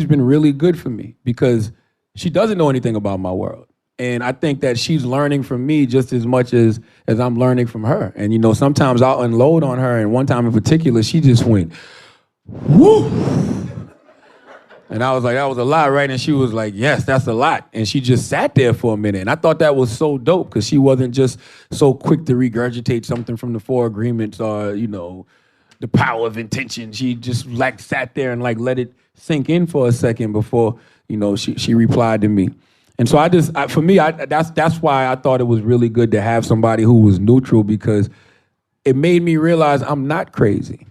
been really good for me because she doesn't know anything about my world. And I think that she's learning from me just as much as I'm learning from her. And sometimes I'll unload on her, and one time in particular, she just went, woo! And I was like, that was a lot, right? And she was like, yes, that's a lot. And she just sat there for a minute. And I thought that was so dope because she wasn't just so quick to regurgitate something from the Four Agreements or, the power of intention. She just sat there and let it sink in for a second before, she replied to me. And so that's why I thought it was really good to have somebody who was neutral, because it made me realize I'm not crazy.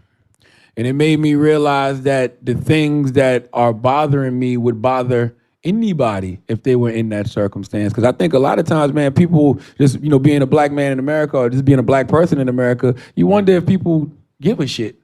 And it made me realize that the things that are bothering me would bother anybody if they were in that circumstance. Because I think a lot of times, man, people just, being a black man in America or just being a black person in America, you wonder if people give a shit.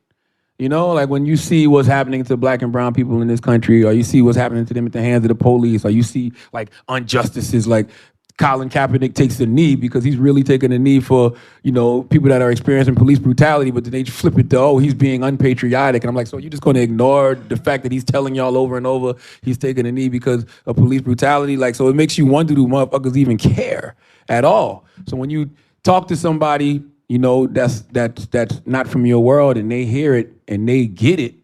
You know, like when you see what's happening to black and brown people in this country, or you see what's happening to them at the hands of the police, or you see like injustices like Colin Kaepernick takes a knee because he's really taking a knee for, you know, people that are experiencing police brutality, but then they flip it to, oh, he's being unpatriotic. And I'm like, so you're just going to ignore the fact that he's telling y'all over and over he's taking a knee because of police brutality? Like, so it makes you wonder, do motherfuckers even care at all? So when you talk to somebody, you know, that's not from your world, and they hear it and they get it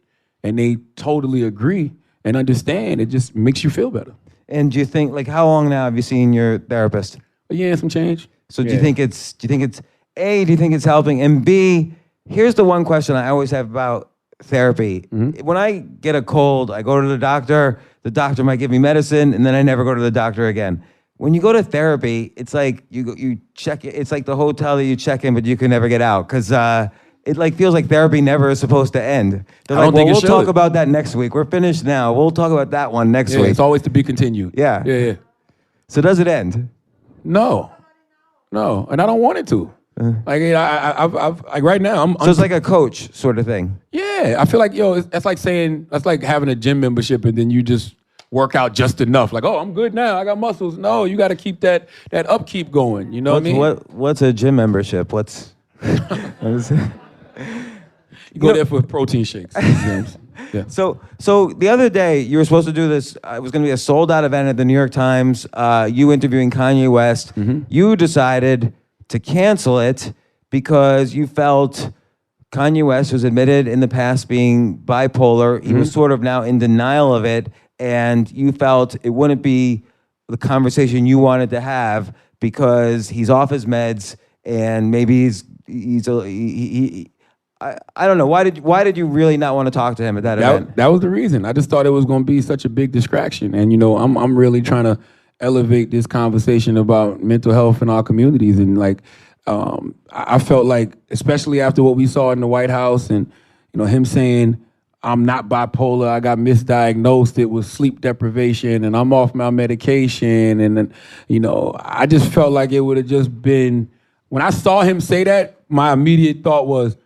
and they totally agree and understand, it just makes you feel better. And do you think, like, how long now have you seen your therapist? A year and some change. So do you think it's A, do you think it's helping? And B, here's the one question I always have about therapy. When I get a cold, I go to the doctor might give me medicine, and then I never go to the doctor again. When you go to therapy, it's like you check it. It's like the hotel that you check in, but you can never get out because it like feels like therapy never is supposed to end. They're like, well, we'll talk about that next week. We're finished now. We'll talk about that one next week. It's always to be continued. Yeah. So does it end? No, and I don't want it to. Like I've like right now, So it's like a coach sort of thing. Yeah, I feel like that's like having a gym membership and then you just work out just enough. Like, oh, I'm good now. I got muscles. No, you got to keep that upkeep going. You know what I mean? What's a gym membership? What is it? You go there for protein shakes. Yeah. So the other day you were supposed to do this. It was going to be a sold out event at the New York Times. You interviewing Kanye West. You decided to cancel it because you felt Kanye West was admitted in the past being bipolar. He was sort of now in denial of it, and you felt it wouldn't be the conversation you wanted to have because he's off his meds and maybe I don't know. Why did you really not want to talk to him at that event? That was the reason. I just thought it was going to be such a big distraction, and I'm really trying to elevate this conversation about mental health in our communities, and like I felt like, especially after what we saw in the White House, and him saying I'm not bipolar, I got misdiagnosed, it was sleep deprivation, and I'm off my medication, and then I just felt like it would have just been, when I saw him say that, my immediate thought was,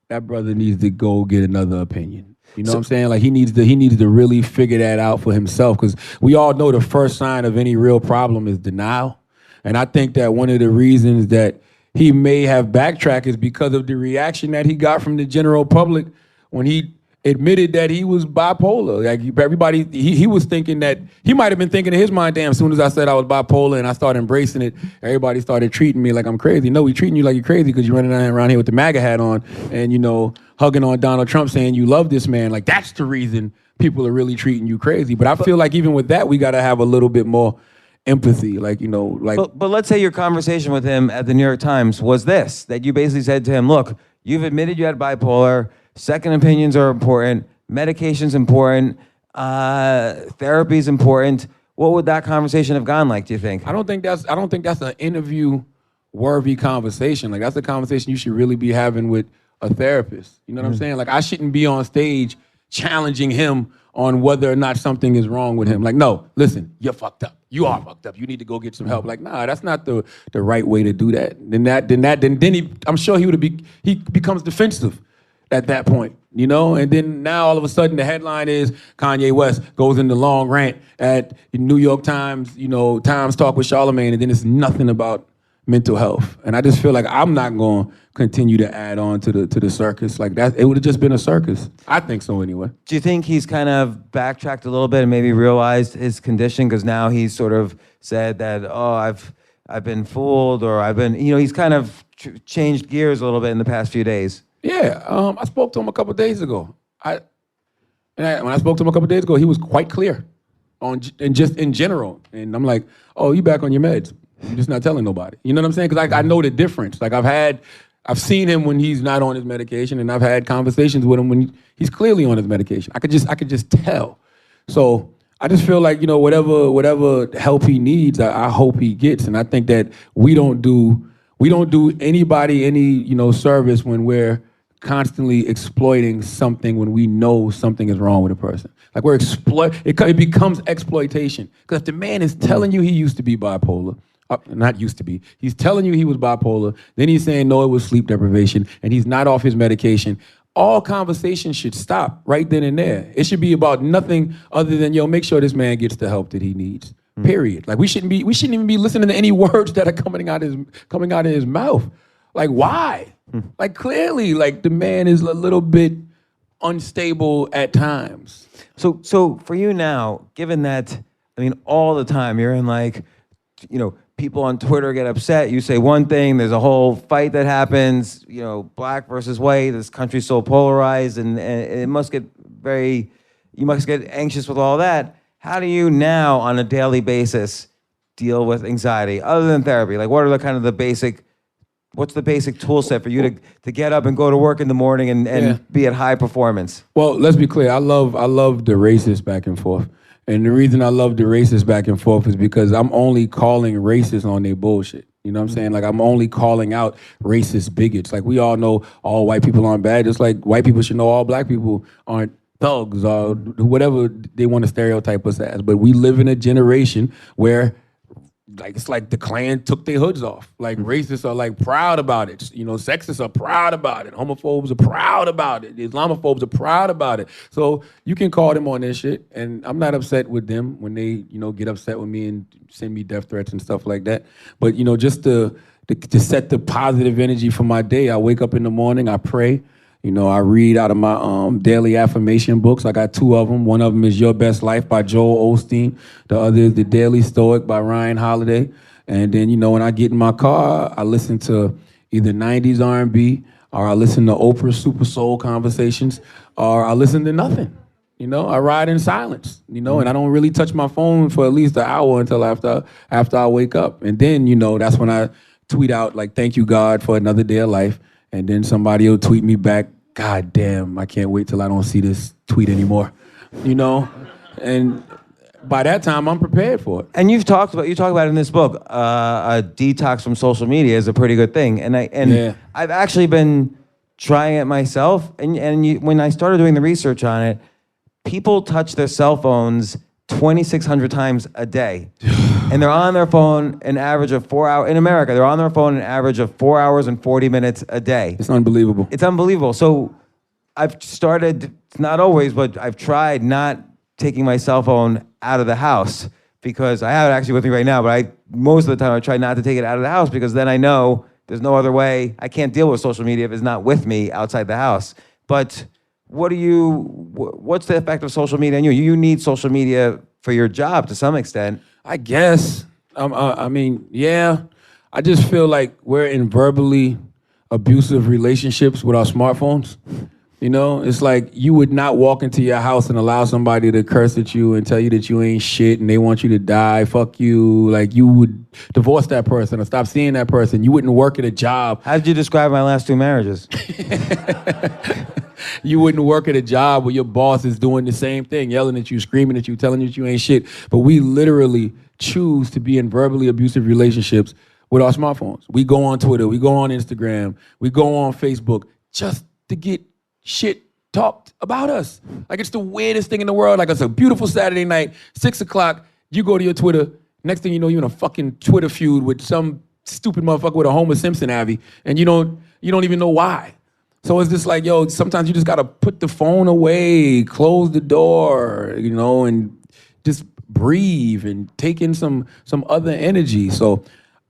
that brother needs to go get another opinion. You know what I'm saying? Like he needs to really figure that out for himself, because we all know the first sign of any real problem is denial. And I think that one of the reasons that he may have backtracked is because of the reaction that he got from the general public when he admitted that he was bipolar. Like everybody, he was thinking that, he might have been thinking in his mind, damn, as soon as I said I was bipolar and I started embracing it, everybody started treating me like I'm crazy. No, we treating you like you're crazy because you're running around here with the MAGA hat on and, hugging on Donald Trump saying you love this man. Like that's the reason people are really treating you crazy. But I feel like even with that, we got to have a little bit more empathy. But let's say your conversation with him at the New York Times was this, that you basically said to him, look, you've admitted you had bipolar, second opinions are important, medication's important, therapy's important. What would that conversation have gone like, do you think? I don't think that's an interview worthy conversation. Like that's a conversation you should really be having with a therapist. You know what I'm saying? Like I shouldn't be on stage challenging him on whether or not something is wrong with him. Like, no, listen, you're fucked up. You are fucked up. You need to go get some help. Like, nah, that's not the right way to do that. Then I'm sure he becomes defensive at that point, And then now all of a sudden the headline is Kanye West goes into long rant at New York Times, Times Talk with Charlamagne, and then it's nothing about mental health. And I just feel like I'm not going to continue to add on to the circus like that. It would have just been a circus. I think so anyway. Do you think he's kind of backtracked a little bit and maybe realized his condition, because now he's sort of said that, I've been fooled, or I've been, he's kind of changed gears a little bit in the past few days? Yeah, I spoke to him a couple of days ago. When I spoke to him a couple of days ago, he was quite clear just in general. And I'm like, oh, you back on your meds. You're just not telling nobody. You know what I'm saying? Because I know the difference. Like I've seen him when he's not on his medication, and I've had conversations with him when he's clearly on his medication. I could just tell. So I just feel like, whatever help he needs, I hope he gets. And I think that we don't do anybody any, service when we're constantly exploiting something when we know something is wrong with a person. Like it becomes exploitation. Because if the man is telling you he used to be bipolar, not used to be, he's telling you he was bipolar, then he's saying no, it was sleep deprivation, and he's not off his medication, all conversation should stop right then and there. It should be about nothing other than, make sure this man gets the help that he needs. Period. Like we shouldn't even be listening to any words that are coming out of his mouth. Like why? Like clearly, like the man is a little bit unstable at times. So for you now, given that, all the time you're in people on Twitter get upset. You say one thing, there's a whole fight that happens, black versus white, this country's so polarized, and it must get you must get anxious with all that. How do you now, on a daily basis, deal with anxiety, other than therapy? Like, what are what's the basic tool set for you to get up and go to work in the morning and be at high performance? Well, let's be clear. I love the racist back and forth. And the reason I love the racist back and forth is because I'm only calling racists on their bullshit. You know what I'm saying? Like, I'm only calling out racist bigots. Like, we all know all white people aren't bad, just like white people should know all black people aren't thugs or whatever they want to stereotype us as. But we live in a generation where it's like the Klan took their hoods off. Like racists are proud about it. Sexists are proud about it. Homophobes are proud about it. Islamophobes are proud about it. So you can call them on this shit, and I'm not upset with them when they, get upset with me and send me death threats and stuff like that. But just to set the positive energy for my day, I wake up in the morning, I pray. I read out of my daily affirmation books. I got 2 of them. One of them is Your Best Life by Joel Osteen. The other is The Daily Stoic by Ryan Holiday. And then, when I get in my car, I listen to either 90s R&B, or I listen to Oprah's Super Soul Conversations, or I listen to nothing. I ride in silence, and I don't really touch my phone for at least an hour until after I wake up. And then, that's when I tweet out, thank you, God, for another day of life. And then somebody will tweet me back, God damn, I can't wait till I don't see this tweet anymore, And by that time, I'm prepared for it. And you talk about it in this book, a detox from social media is a pretty good thing. And I've actually been trying it myself. And when I started doing the research on it, people touch their cell phones 2,600 times a day. And they're on their phone an average of 4 hours. In America, they're on their phone an average of 4 hours and 40 minutes a day. It's unbelievable. It's unbelievable. So I've started, not always, but I've tried not taking my cell phone out of the house, because I have it actually with me right now, but most of the time I try not to take it out of the house, because then I know there's no other way. I can't deal with social media if it's not with me outside the house. But what's the effect of social media on you? You need social media for your job to some extent. I guess. Yeah. I just feel like we're in verbally abusive relationships with our smartphones. It's like you would not walk into your house and allow somebody to curse at you and tell you that you ain't shit and they want you to die, fuck you. Like, you would divorce that person or stop seeing that person. You wouldn't work at a job. How did you describe my last 2 marriages? You wouldn't work at a job where your boss is doing the same thing, yelling at you, screaming at you, telling you that you ain't shit. But we literally choose to be in verbally abusive relationships with our smartphones. We go on Twitter, we go on Instagram, we go on Facebook just to get shit talked about us. Like, it's the weirdest thing in the world. Like, it's a beautiful Saturday night, 6 o'clock, you go to your Twitter, next thing you know, you're in a fucking Twitter feud with some stupid motherfucker with a Homer Simpson Abby, and you don't even know why. So it's just like, sometimes you just gotta put the phone away, close the door, and just breathe and take in some other energy. So,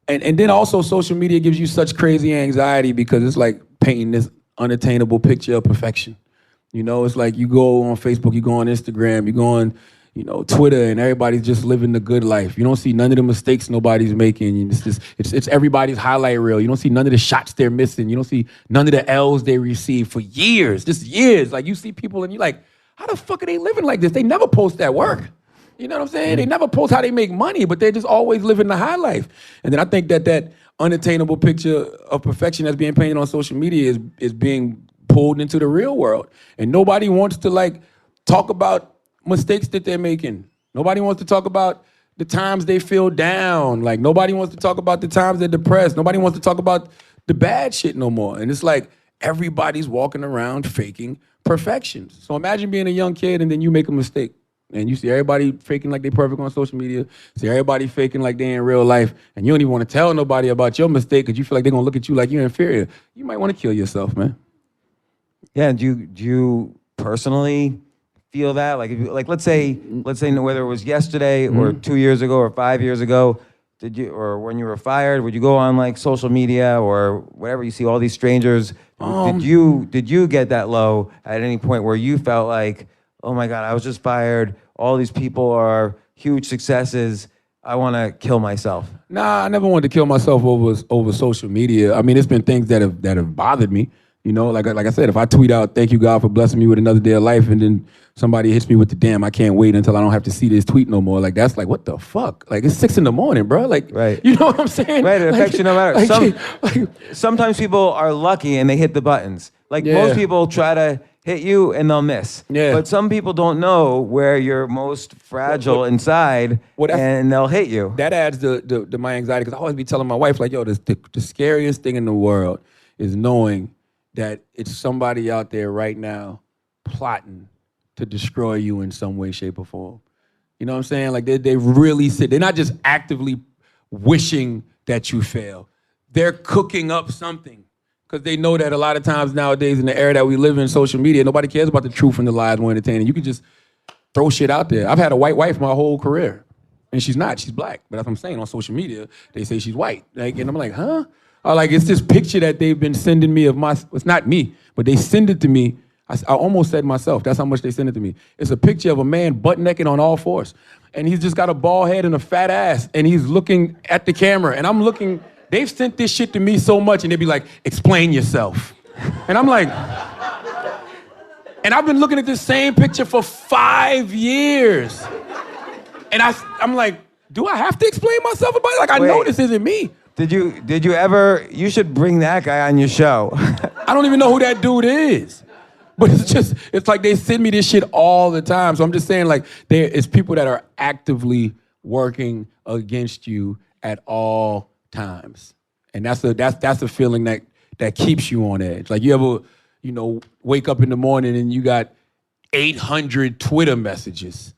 and then also social media gives you such crazy anxiety because it's like painting this unattainable picture of perfection. It's like you go on Facebook, you go on Instagram, you go on, Twitter, and everybody's just living the good life. You don't see none of the mistakes nobody's making. It's everybody's highlight reel. You don't see none of the shots they're missing. You don't see none of the L's they receive for years, just years. Like, you see people and you're like, how the fuck are they living like this? They never post that work. You know what I'm saying? They never post how they make money, but they're just always living the high life. And then I think that unattainable picture of perfection that's being painted on social media is being pulled into the real world. And nobody wants to talk about mistakes that they're making. Nobody wants to talk about the times they feel down. Like, nobody wants to talk about the times they're depressed. Nobody wants to talk about the bad shit no more. And it's like everybody's walking around faking perfection. So imagine being a young kid and then you make a mistake. And you see everybody faking like they perfect on social media. See everybody faking like they in real life. And you don't even want to tell nobody about your mistake because you feel like they're going to look at you like you're inferior. You might want to kill yourself, man. Yeah. Do you personally feel that? Like, if you, like, let's say whether it was yesterday or 2 years ago or 5 years ago, did you, or when you were fired, would you go on like social media or whatever? You see all these strangers. Did you get that low at any point where you felt like, oh my God, I was just fired. All these people are huge successes. I want to kill myself. Nah, I never wanted to kill myself over social media. I mean, it's been things that have bothered me. You know, like I said, if I tweet out, "Thank you God for blessing me with another day of life," and then somebody hits me with the "damn, I can't wait until I don't have to see this tweet no more," like that's like, what the fuck? Like it's 6 a.m, bro. Like, right. You know what I'm saying? Right, it affects you no matter. Like, Sometimes people are lucky and they hit the buttons. Like most people try to hit you and they'll miss. Yeah. But some people don't know where you're most fragile inside, and they'll hit you. That adds to my anxiety, because I always be telling my wife, like, yo, the scariest thing in the world is knowing that it's somebody out there right now plotting to destroy you in some way, shape, or form. You know what I'm saying? Like they really sit. They're not just actively wishing that you fail. They're cooking up something, because they know that a lot of times nowadays in the era that we live in, social media, nobody cares about the truth and the lies we're entertaining. You can just throw shit out there. I've had a white wife my whole career, and she's not. She's black. But that's what I'm saying. On social media, they say she's white. Like, and I'm like, huh? Like, it's this picture that they've been sending me of it's not me, but they send it to me. I almost said myself. That's how much they send it to me. It's a picture of a man butt naked on all fours. And he's just got a bald head and a fat ass. And he's looking at the camera. And I'm looking, they've sent this shit to me so much. And they'd be like, explain yourself. And I'm like, and I've been looking at this same picture for 5 years. And I'm like, do I have to explain myself about it? Like, I know this isn't me. Did you ever, you should bring that guy on your show. I don't even know who that dude is. But it's like they send me this shit all the time. So I'm just saying, like, it's people that are actively working against you at all times. And that's a feeling that keeps you on edge. Like, you ever, wake up in the morning and you got 800 Twitter messages.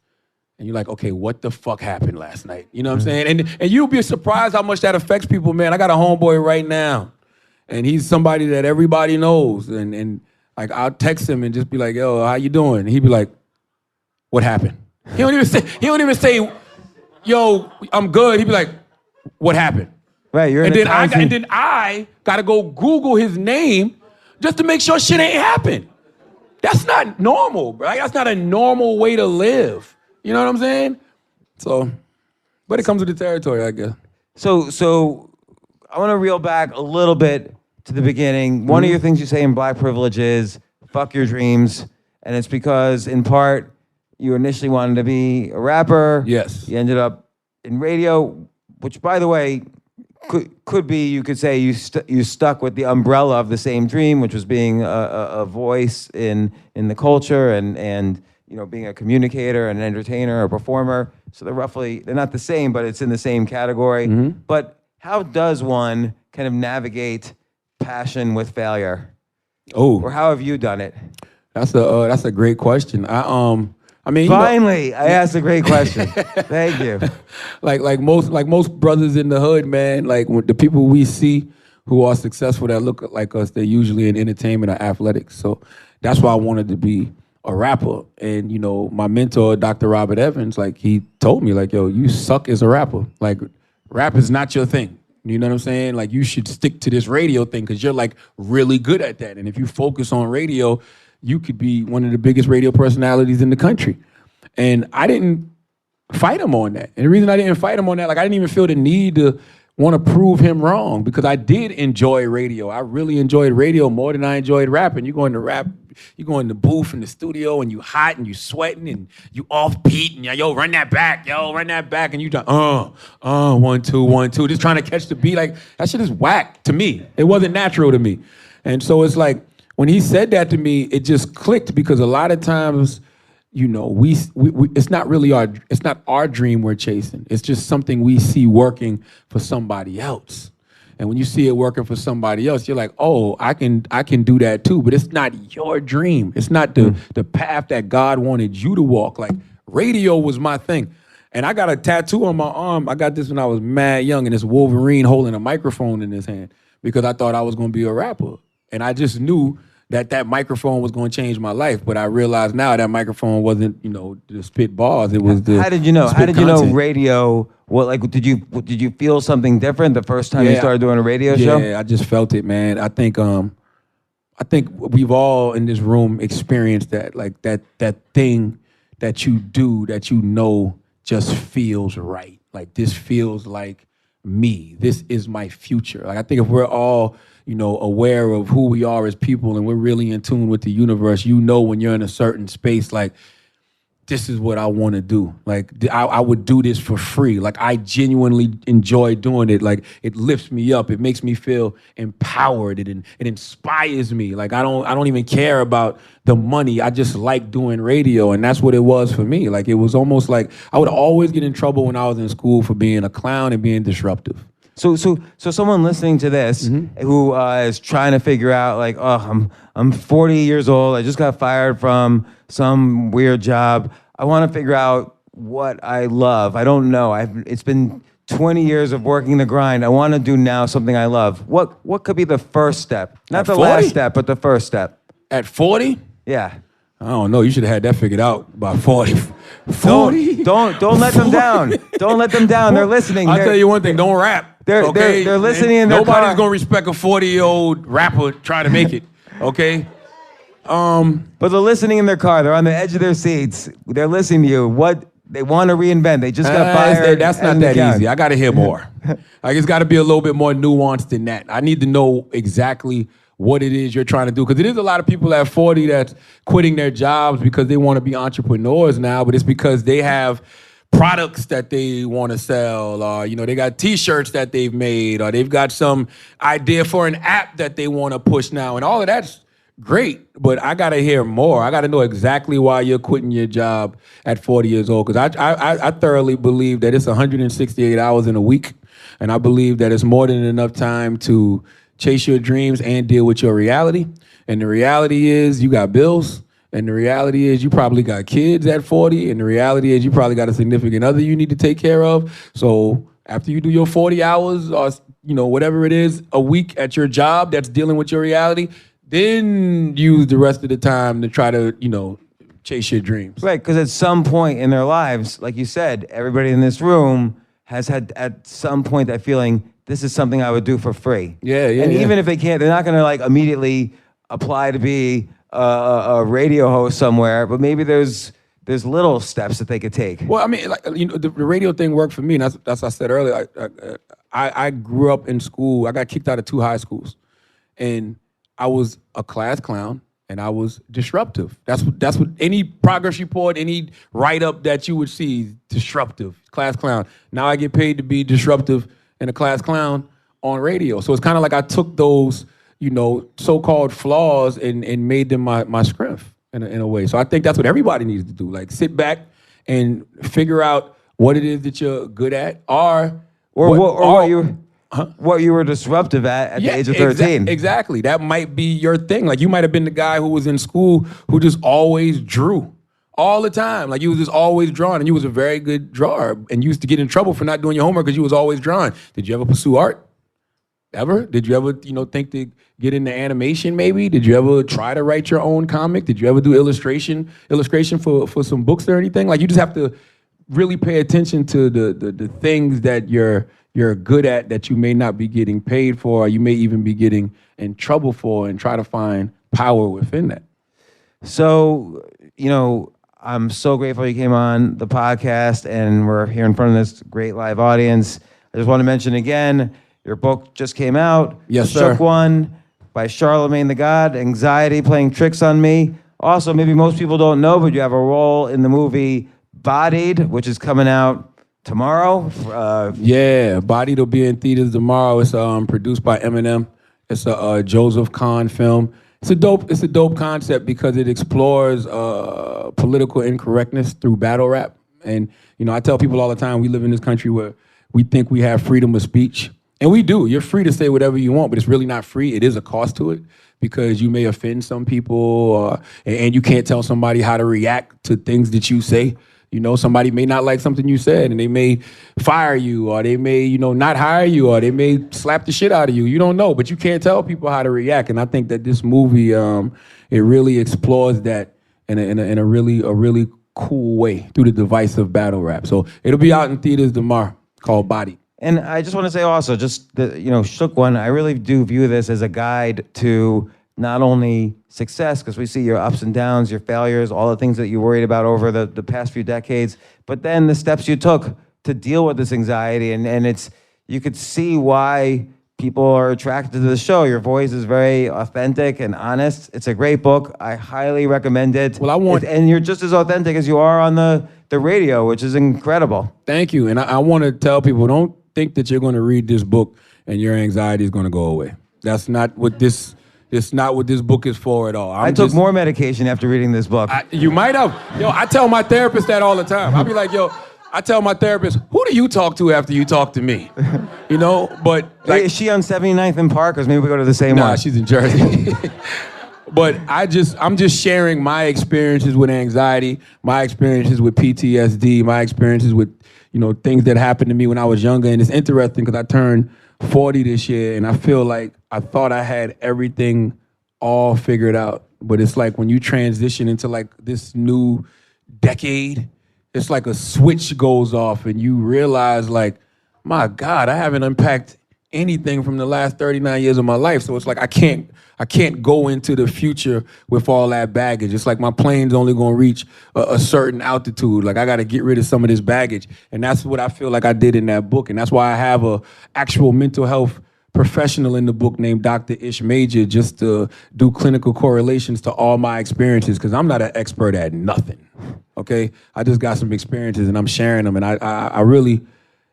And you're like, okay, what the fuck happened last night? You know what I'm saying? And you'll be surprised how much that affects people, man. I got a homeboy right now, and he's somebody that everybody knows. And like, I'll text him and just be like, yo, how you doing? And he'd be like, what happened? He don't even say, yo, I'm good. He'd be like, what happened? Right, and then I gotta go Google his name just to make sure shit ain't happened. That's not normal, bro. That's not a normal way to live. You know what I'm saying? So, but it comes with the territory, I guess. So I want to reel back a little bit to the beginning. One of your things you say in Black Privilege is, fuck your dreams. And it's because, in part, you initially wanted to be a rapper. Yes. You ended up in radio, which, by the way, could be, you could say you stuck with the umbrella of the same dream, which was being a voice in the culture and being a communicator, an entertainer, a performer. So they're not the same, but it's in the same category. But how does one kind of navigate passion with failure? Oh, or how have you done it? That's a great question. I mean, finally, I asked a great question. Thank you. Like most brothers in the hood, man. Like, the people we see who are successful that look like us, they're usually in entertainment or athletics. So that's why I wanted to be a rapper. And my mentor, Dr. Robert Evans, like, he told me, like, yo, you suck as a rapper. Like, rap is not your thing. You know what I'm saying? Like, you should stick to this radio thing, because you're like really good at that. And if you focus on radio, you could be one of the biggest radio personalities in the country. And I didn't fight him on that. And the reason I didn't fight him on that, like, I didn't even feel the need to want to prove him wrong, because I did enjoy radio. I really enjoyed radio more than I enjoyed rapping. You go in the booth in the studio, and you hot and you sweating and you off beat, and yo, run that back, and you done 1 2 1 2, just trying to catch the beat. Like, that shit is whack to me. It wasn't natural to me. And so it's like, when he said that to me, it just clicked, because a lot of times, we it's not really our dream we're chasing. It's just something we see working for somebody else. And when you see it working for somebody else, you're like, oh, I can do that too. But it's not your dream. It's not the path that God wanted you to walk. Like, radio was my thing. And I got a tattoo on my arm. I got this when I was mad young, and it's Wolverine holding a microphone in his hand, because I thought I was going to be a rapper. And I just knew that microphone was going to change my life. But I realized now that microphone wasn't, to spit bars. It was the How did you know? spit How did you know content. radio? What did you feel something different the first time you started doing a radio show? Yeah, I just felt it, man. I think we've all in this room experienced that, like that thing that you do that just feels right. Like, this feels like me. This is my future. Like, I think if we're all, aware of who we are as people and we're really in tune with the universe, when you're in a certain space, like, this is what I want to do. Like, I would do this for free. Like, I genuinely enjoy doing it. Like, it lifts me up. It makes me feel empowered. It inspires me. Like, I don't even care about the money. I just like doing radio, and that's what it was for me. Like, it was almost like I would always get in trouble when I was in school for being a clown and being disruptive. So someone listening to this who is trying to figure out, like, I'm 40 years old. I just got fired from some weird job. I want to figure out what I love. I don't know. It's been 20 years of working the grind. I want to do now something I love. What could be the first step? Not the 40? last step, but the first step. At 40? Yeah. I don't know. You should have had that figured out by 40. 40? Don't let them down. Don't let them down. They're listening. I'll tell you one thing. Don't rap. They're listening in their car. Nobody's going to respect a 40-year-old rapper trying to make it. Okay? But they're listening in their car. They're on the edge of their seats. They're listening to you. What they want to reinvent. They just got fired. That's not that easy. I got to hear more. Like, it's got to be a little bit more nuanced than that. I need to know exactly what it is you're trying to do. Because it is a lot of people at 40 that's quitting their jobs because they want to be entrepreneurs now, but it's because they have products that they want to sell, or they got T-shirts that they've made, or they've got some idea for an app that they want to push now, and all of that's great. But I got to hear more. I got to know exactly why you're quitting your job at 40 years old, because I thoroughly believe that it's 168 hours in a week, and I believe that it's more than enough time to chase your dreams and deal with your reality. And the reality is you got bills. And the reality is you probably got kids at 40. And the reality is you probably got a significant other you need to take care of. So after you do your 40 hours or, whatever it is a week at your job that's dealing with your reality, then use the rest of the time to try to, chase your dreams. Right, because at some point in their lives, like you said, everybody in this room has had at some point that feeling, this is something I would do for free. Yeah. And even if they can't, they're not going to like immediately apply to be a radio host somewhere, but maybe there's little steps that they could take. Well, I mean, the radio thing worked for me, and that's what I said earlier. I grew up in school. I got kicked out of 2 high schools, and I was a class clown, and I was disruptive. That's what any progress report, any write-up that you would see, disruptive, class clown. Now I get paid to be disruptive and a class clown on radio. So it's kind of like I took those, so-called flaws and made them my strength in a way. So I think that's what everybody needs to do. Like, sit back and figure out what it is that you're good at, or what you were disruptive at the age of 13. Exactly. That might be your thing. Like, you might have been the guy who was in school who just always drew all the time. Like, you was just always drawing, and you was a very good drawer, and you used to get in trouble for not doing your homework because you was always drawing. Did you ever pursue art? Ever? Did you ever, think to get into animation maybe? Did you ever try to write your own comic? Did you ever do illustration for some books or anything? Like, you just have to really pay attention to the things that you're good at that you may not be getting paid for, or you may even be getting in trouble for, and try to find power within that. So, I'm so grateful you came on the podcast, and we're here in front of this great live audience. I just want to mention again, your book just came out. Yes, sir. Shook One by Charlemagne the God, Anxiety Playing Tricks on Me. Also, maybe most people don't know, but you have a role in the movie Bodied, which is coming out tomorrow. Bodied will be in theaters tomorrow. It's produced by Eminem. It's a Joseph Kahn film. It's a dope concept because it explores political incorrectness through battle rap. And I tell people all the time, we live in this country where we think we have freedom of speech. And we do. You're free to say whatever you want, but it's really not free. It is a cost to it because you may offend some people, and you can't tell somebody how to react to things that you say. You know, somebody may not like something you said, and they may fire you, or they may, you know, not hire you, or they may slap the shit out of you. You don't know, but you can't tell people how to react. And I think that this movie, it really explores that in a really cool way through the device of battle rap. So it'll be out in theaters tomorrow, called Body. And I just want to say also, just the, you know, Shook One, I really do view this as a guide to not only success, because we see your ups and downs, your failures, all the things that you worried about over the past few decades, but then the steps you took to deal with this anxiety. And it's, you could see why people are attracted to the show. Your voice is very authentic and honest. It's a great book. I highly recommend it. Well, and you're just as authentic as you are on the radio, which is incredible. Thank you. And I want to tell people, don't think that you're going to read this book and your anxiety is going to go away. That's not what this book is for at all. I took more medication after reading this book. You might have. Yo, I tell my therapist that all the time. I'll be like, yo, I tell my therapist, who do you talk to after you talk to me? You know, but like, is she on 79th and Park? Because maybe we go to the same one. Nah, she's in Jersey. But I'm just sharing my experiences with anxiety, my experiences with PTSD, my experiences with, you know, things that happened to me when I was younger. And it's interesting because I turned 40 this year, and I feel like I thought I had everything all figured out. But it's like when you transition into like this new decade, it's like a switch goes off and you realize like, my God, I haven't unpacked anything from the last 39 years of my life. So it's like I can't go into the future with all that baggage. It's like my plane's only gonna reach a certain altitude. Like I gotta get rid of some of this baggage. And that's what I feel like I did in that book. And that's why I have a actual mental health professional in the book named Dr. Ish Major, just to do clinical correlations to all my experiences, because I'm not an expert at nothing, okay? I just got some experiences and I'm sharing them. And I really,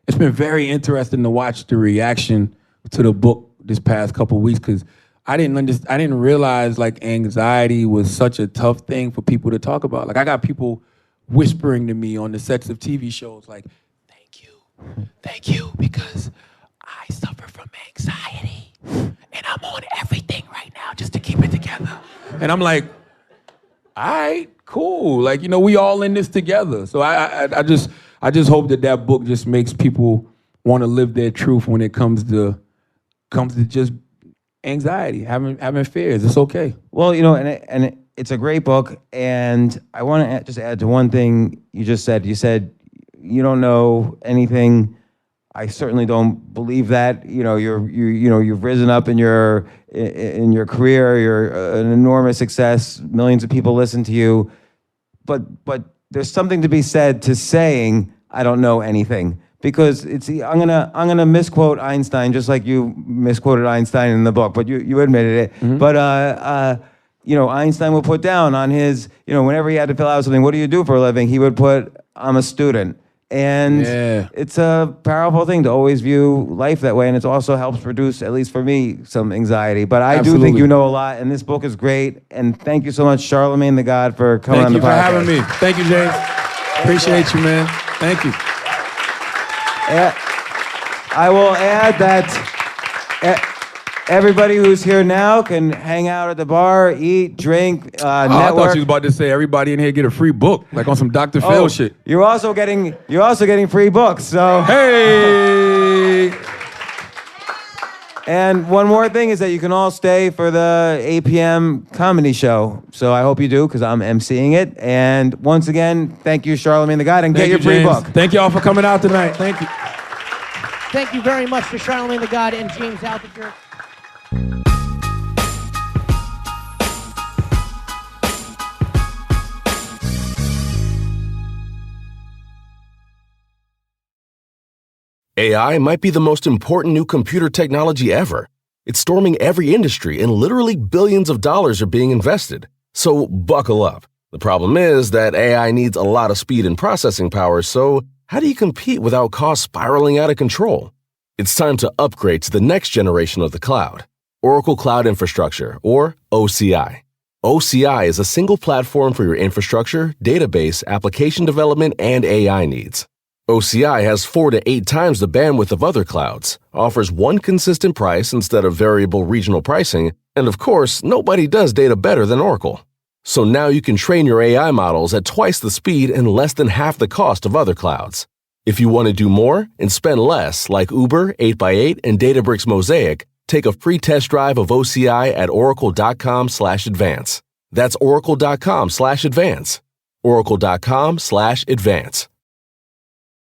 it's been very interesting to watch the reaction to the book this past couple of weeks, because I didn't realize like anxiety was such a tough thing for people to talk about. Like I got people whispering to me on the sets of TV shows like, thank you, because I suffer from anxiety and I'm on everything right now just to keep it together. And I'm like, all right, cool. Like, you know, we all in this together. So I just hope that book just makes people want to live their truth when it comes to just anxiety, having fears. It's okay. Well, you know, and it's a great book. And I want to just add to one thing you just said. You said you don't know anything. I certainly don't believe that. You know, you've risen up in your career. You're an enormous success. Millions of people listen to you. But there's something to be said to saying I don't know anything, because I'm gonna misquote Einstein, just like you misquoted Einstein in the book, but you admitted it. Mm-hmm. But you know, Einstein would put down on his, you know, whenever he had to fill out something, what do you do for a living? He would put, I'm a student. And it's a powerful thing to always view life that way, and it also helps reduce, at least for me, some anxiety. But I do think you know a lot, and this book is great. And thank you so much, Charlemagne the God, for coming on the podcast. Thank you for having me. Thank you, James. Appreciate you, man. Thank you. I will add that everybody who's here now can hang out at the bar, eat, drink, network. I thought you was about to say everybody in here get a free book, like on some Dr. Phil shit. You're also getting free books. So hey. And one more thing is that you can all stay for the 8 p.m. comedy show. So I hope you do, because I'm emceeing it. And once again, thank you, Charlemagne the God, and get your free book. Thank you all for coming out tonight. Thank you. Thank you very much to Charlemagne the God and James Altucher. AI might be the most important new computer technology ever. It's storming every industry, and literally billions of dollars are being invested. So buckle up. The problem is that AI needs a lot of speed and processing power, so how do you compete without costs spiraling out of control? It's time to upgrade to the next generation of the cloud, Oracle Cloud Infrastructure, or OCI. OCI is a single platform for your infrastructure, database, application development, and AI needs. OCI has 4 to 8 times the bandwidth of other clouds, offers one consistent price instead of variable regional pricing, and of course, nobody does data better than Oracle. So now you can train your AI models at twice the speed and less than half the cost of other clouds. If you want to do more and spend less, like Uber, 8x8, and Databricks Mosaic, take a free test drive of OCI at oracle.com/advance. That's oracle.com/advance. oracle.com/advance.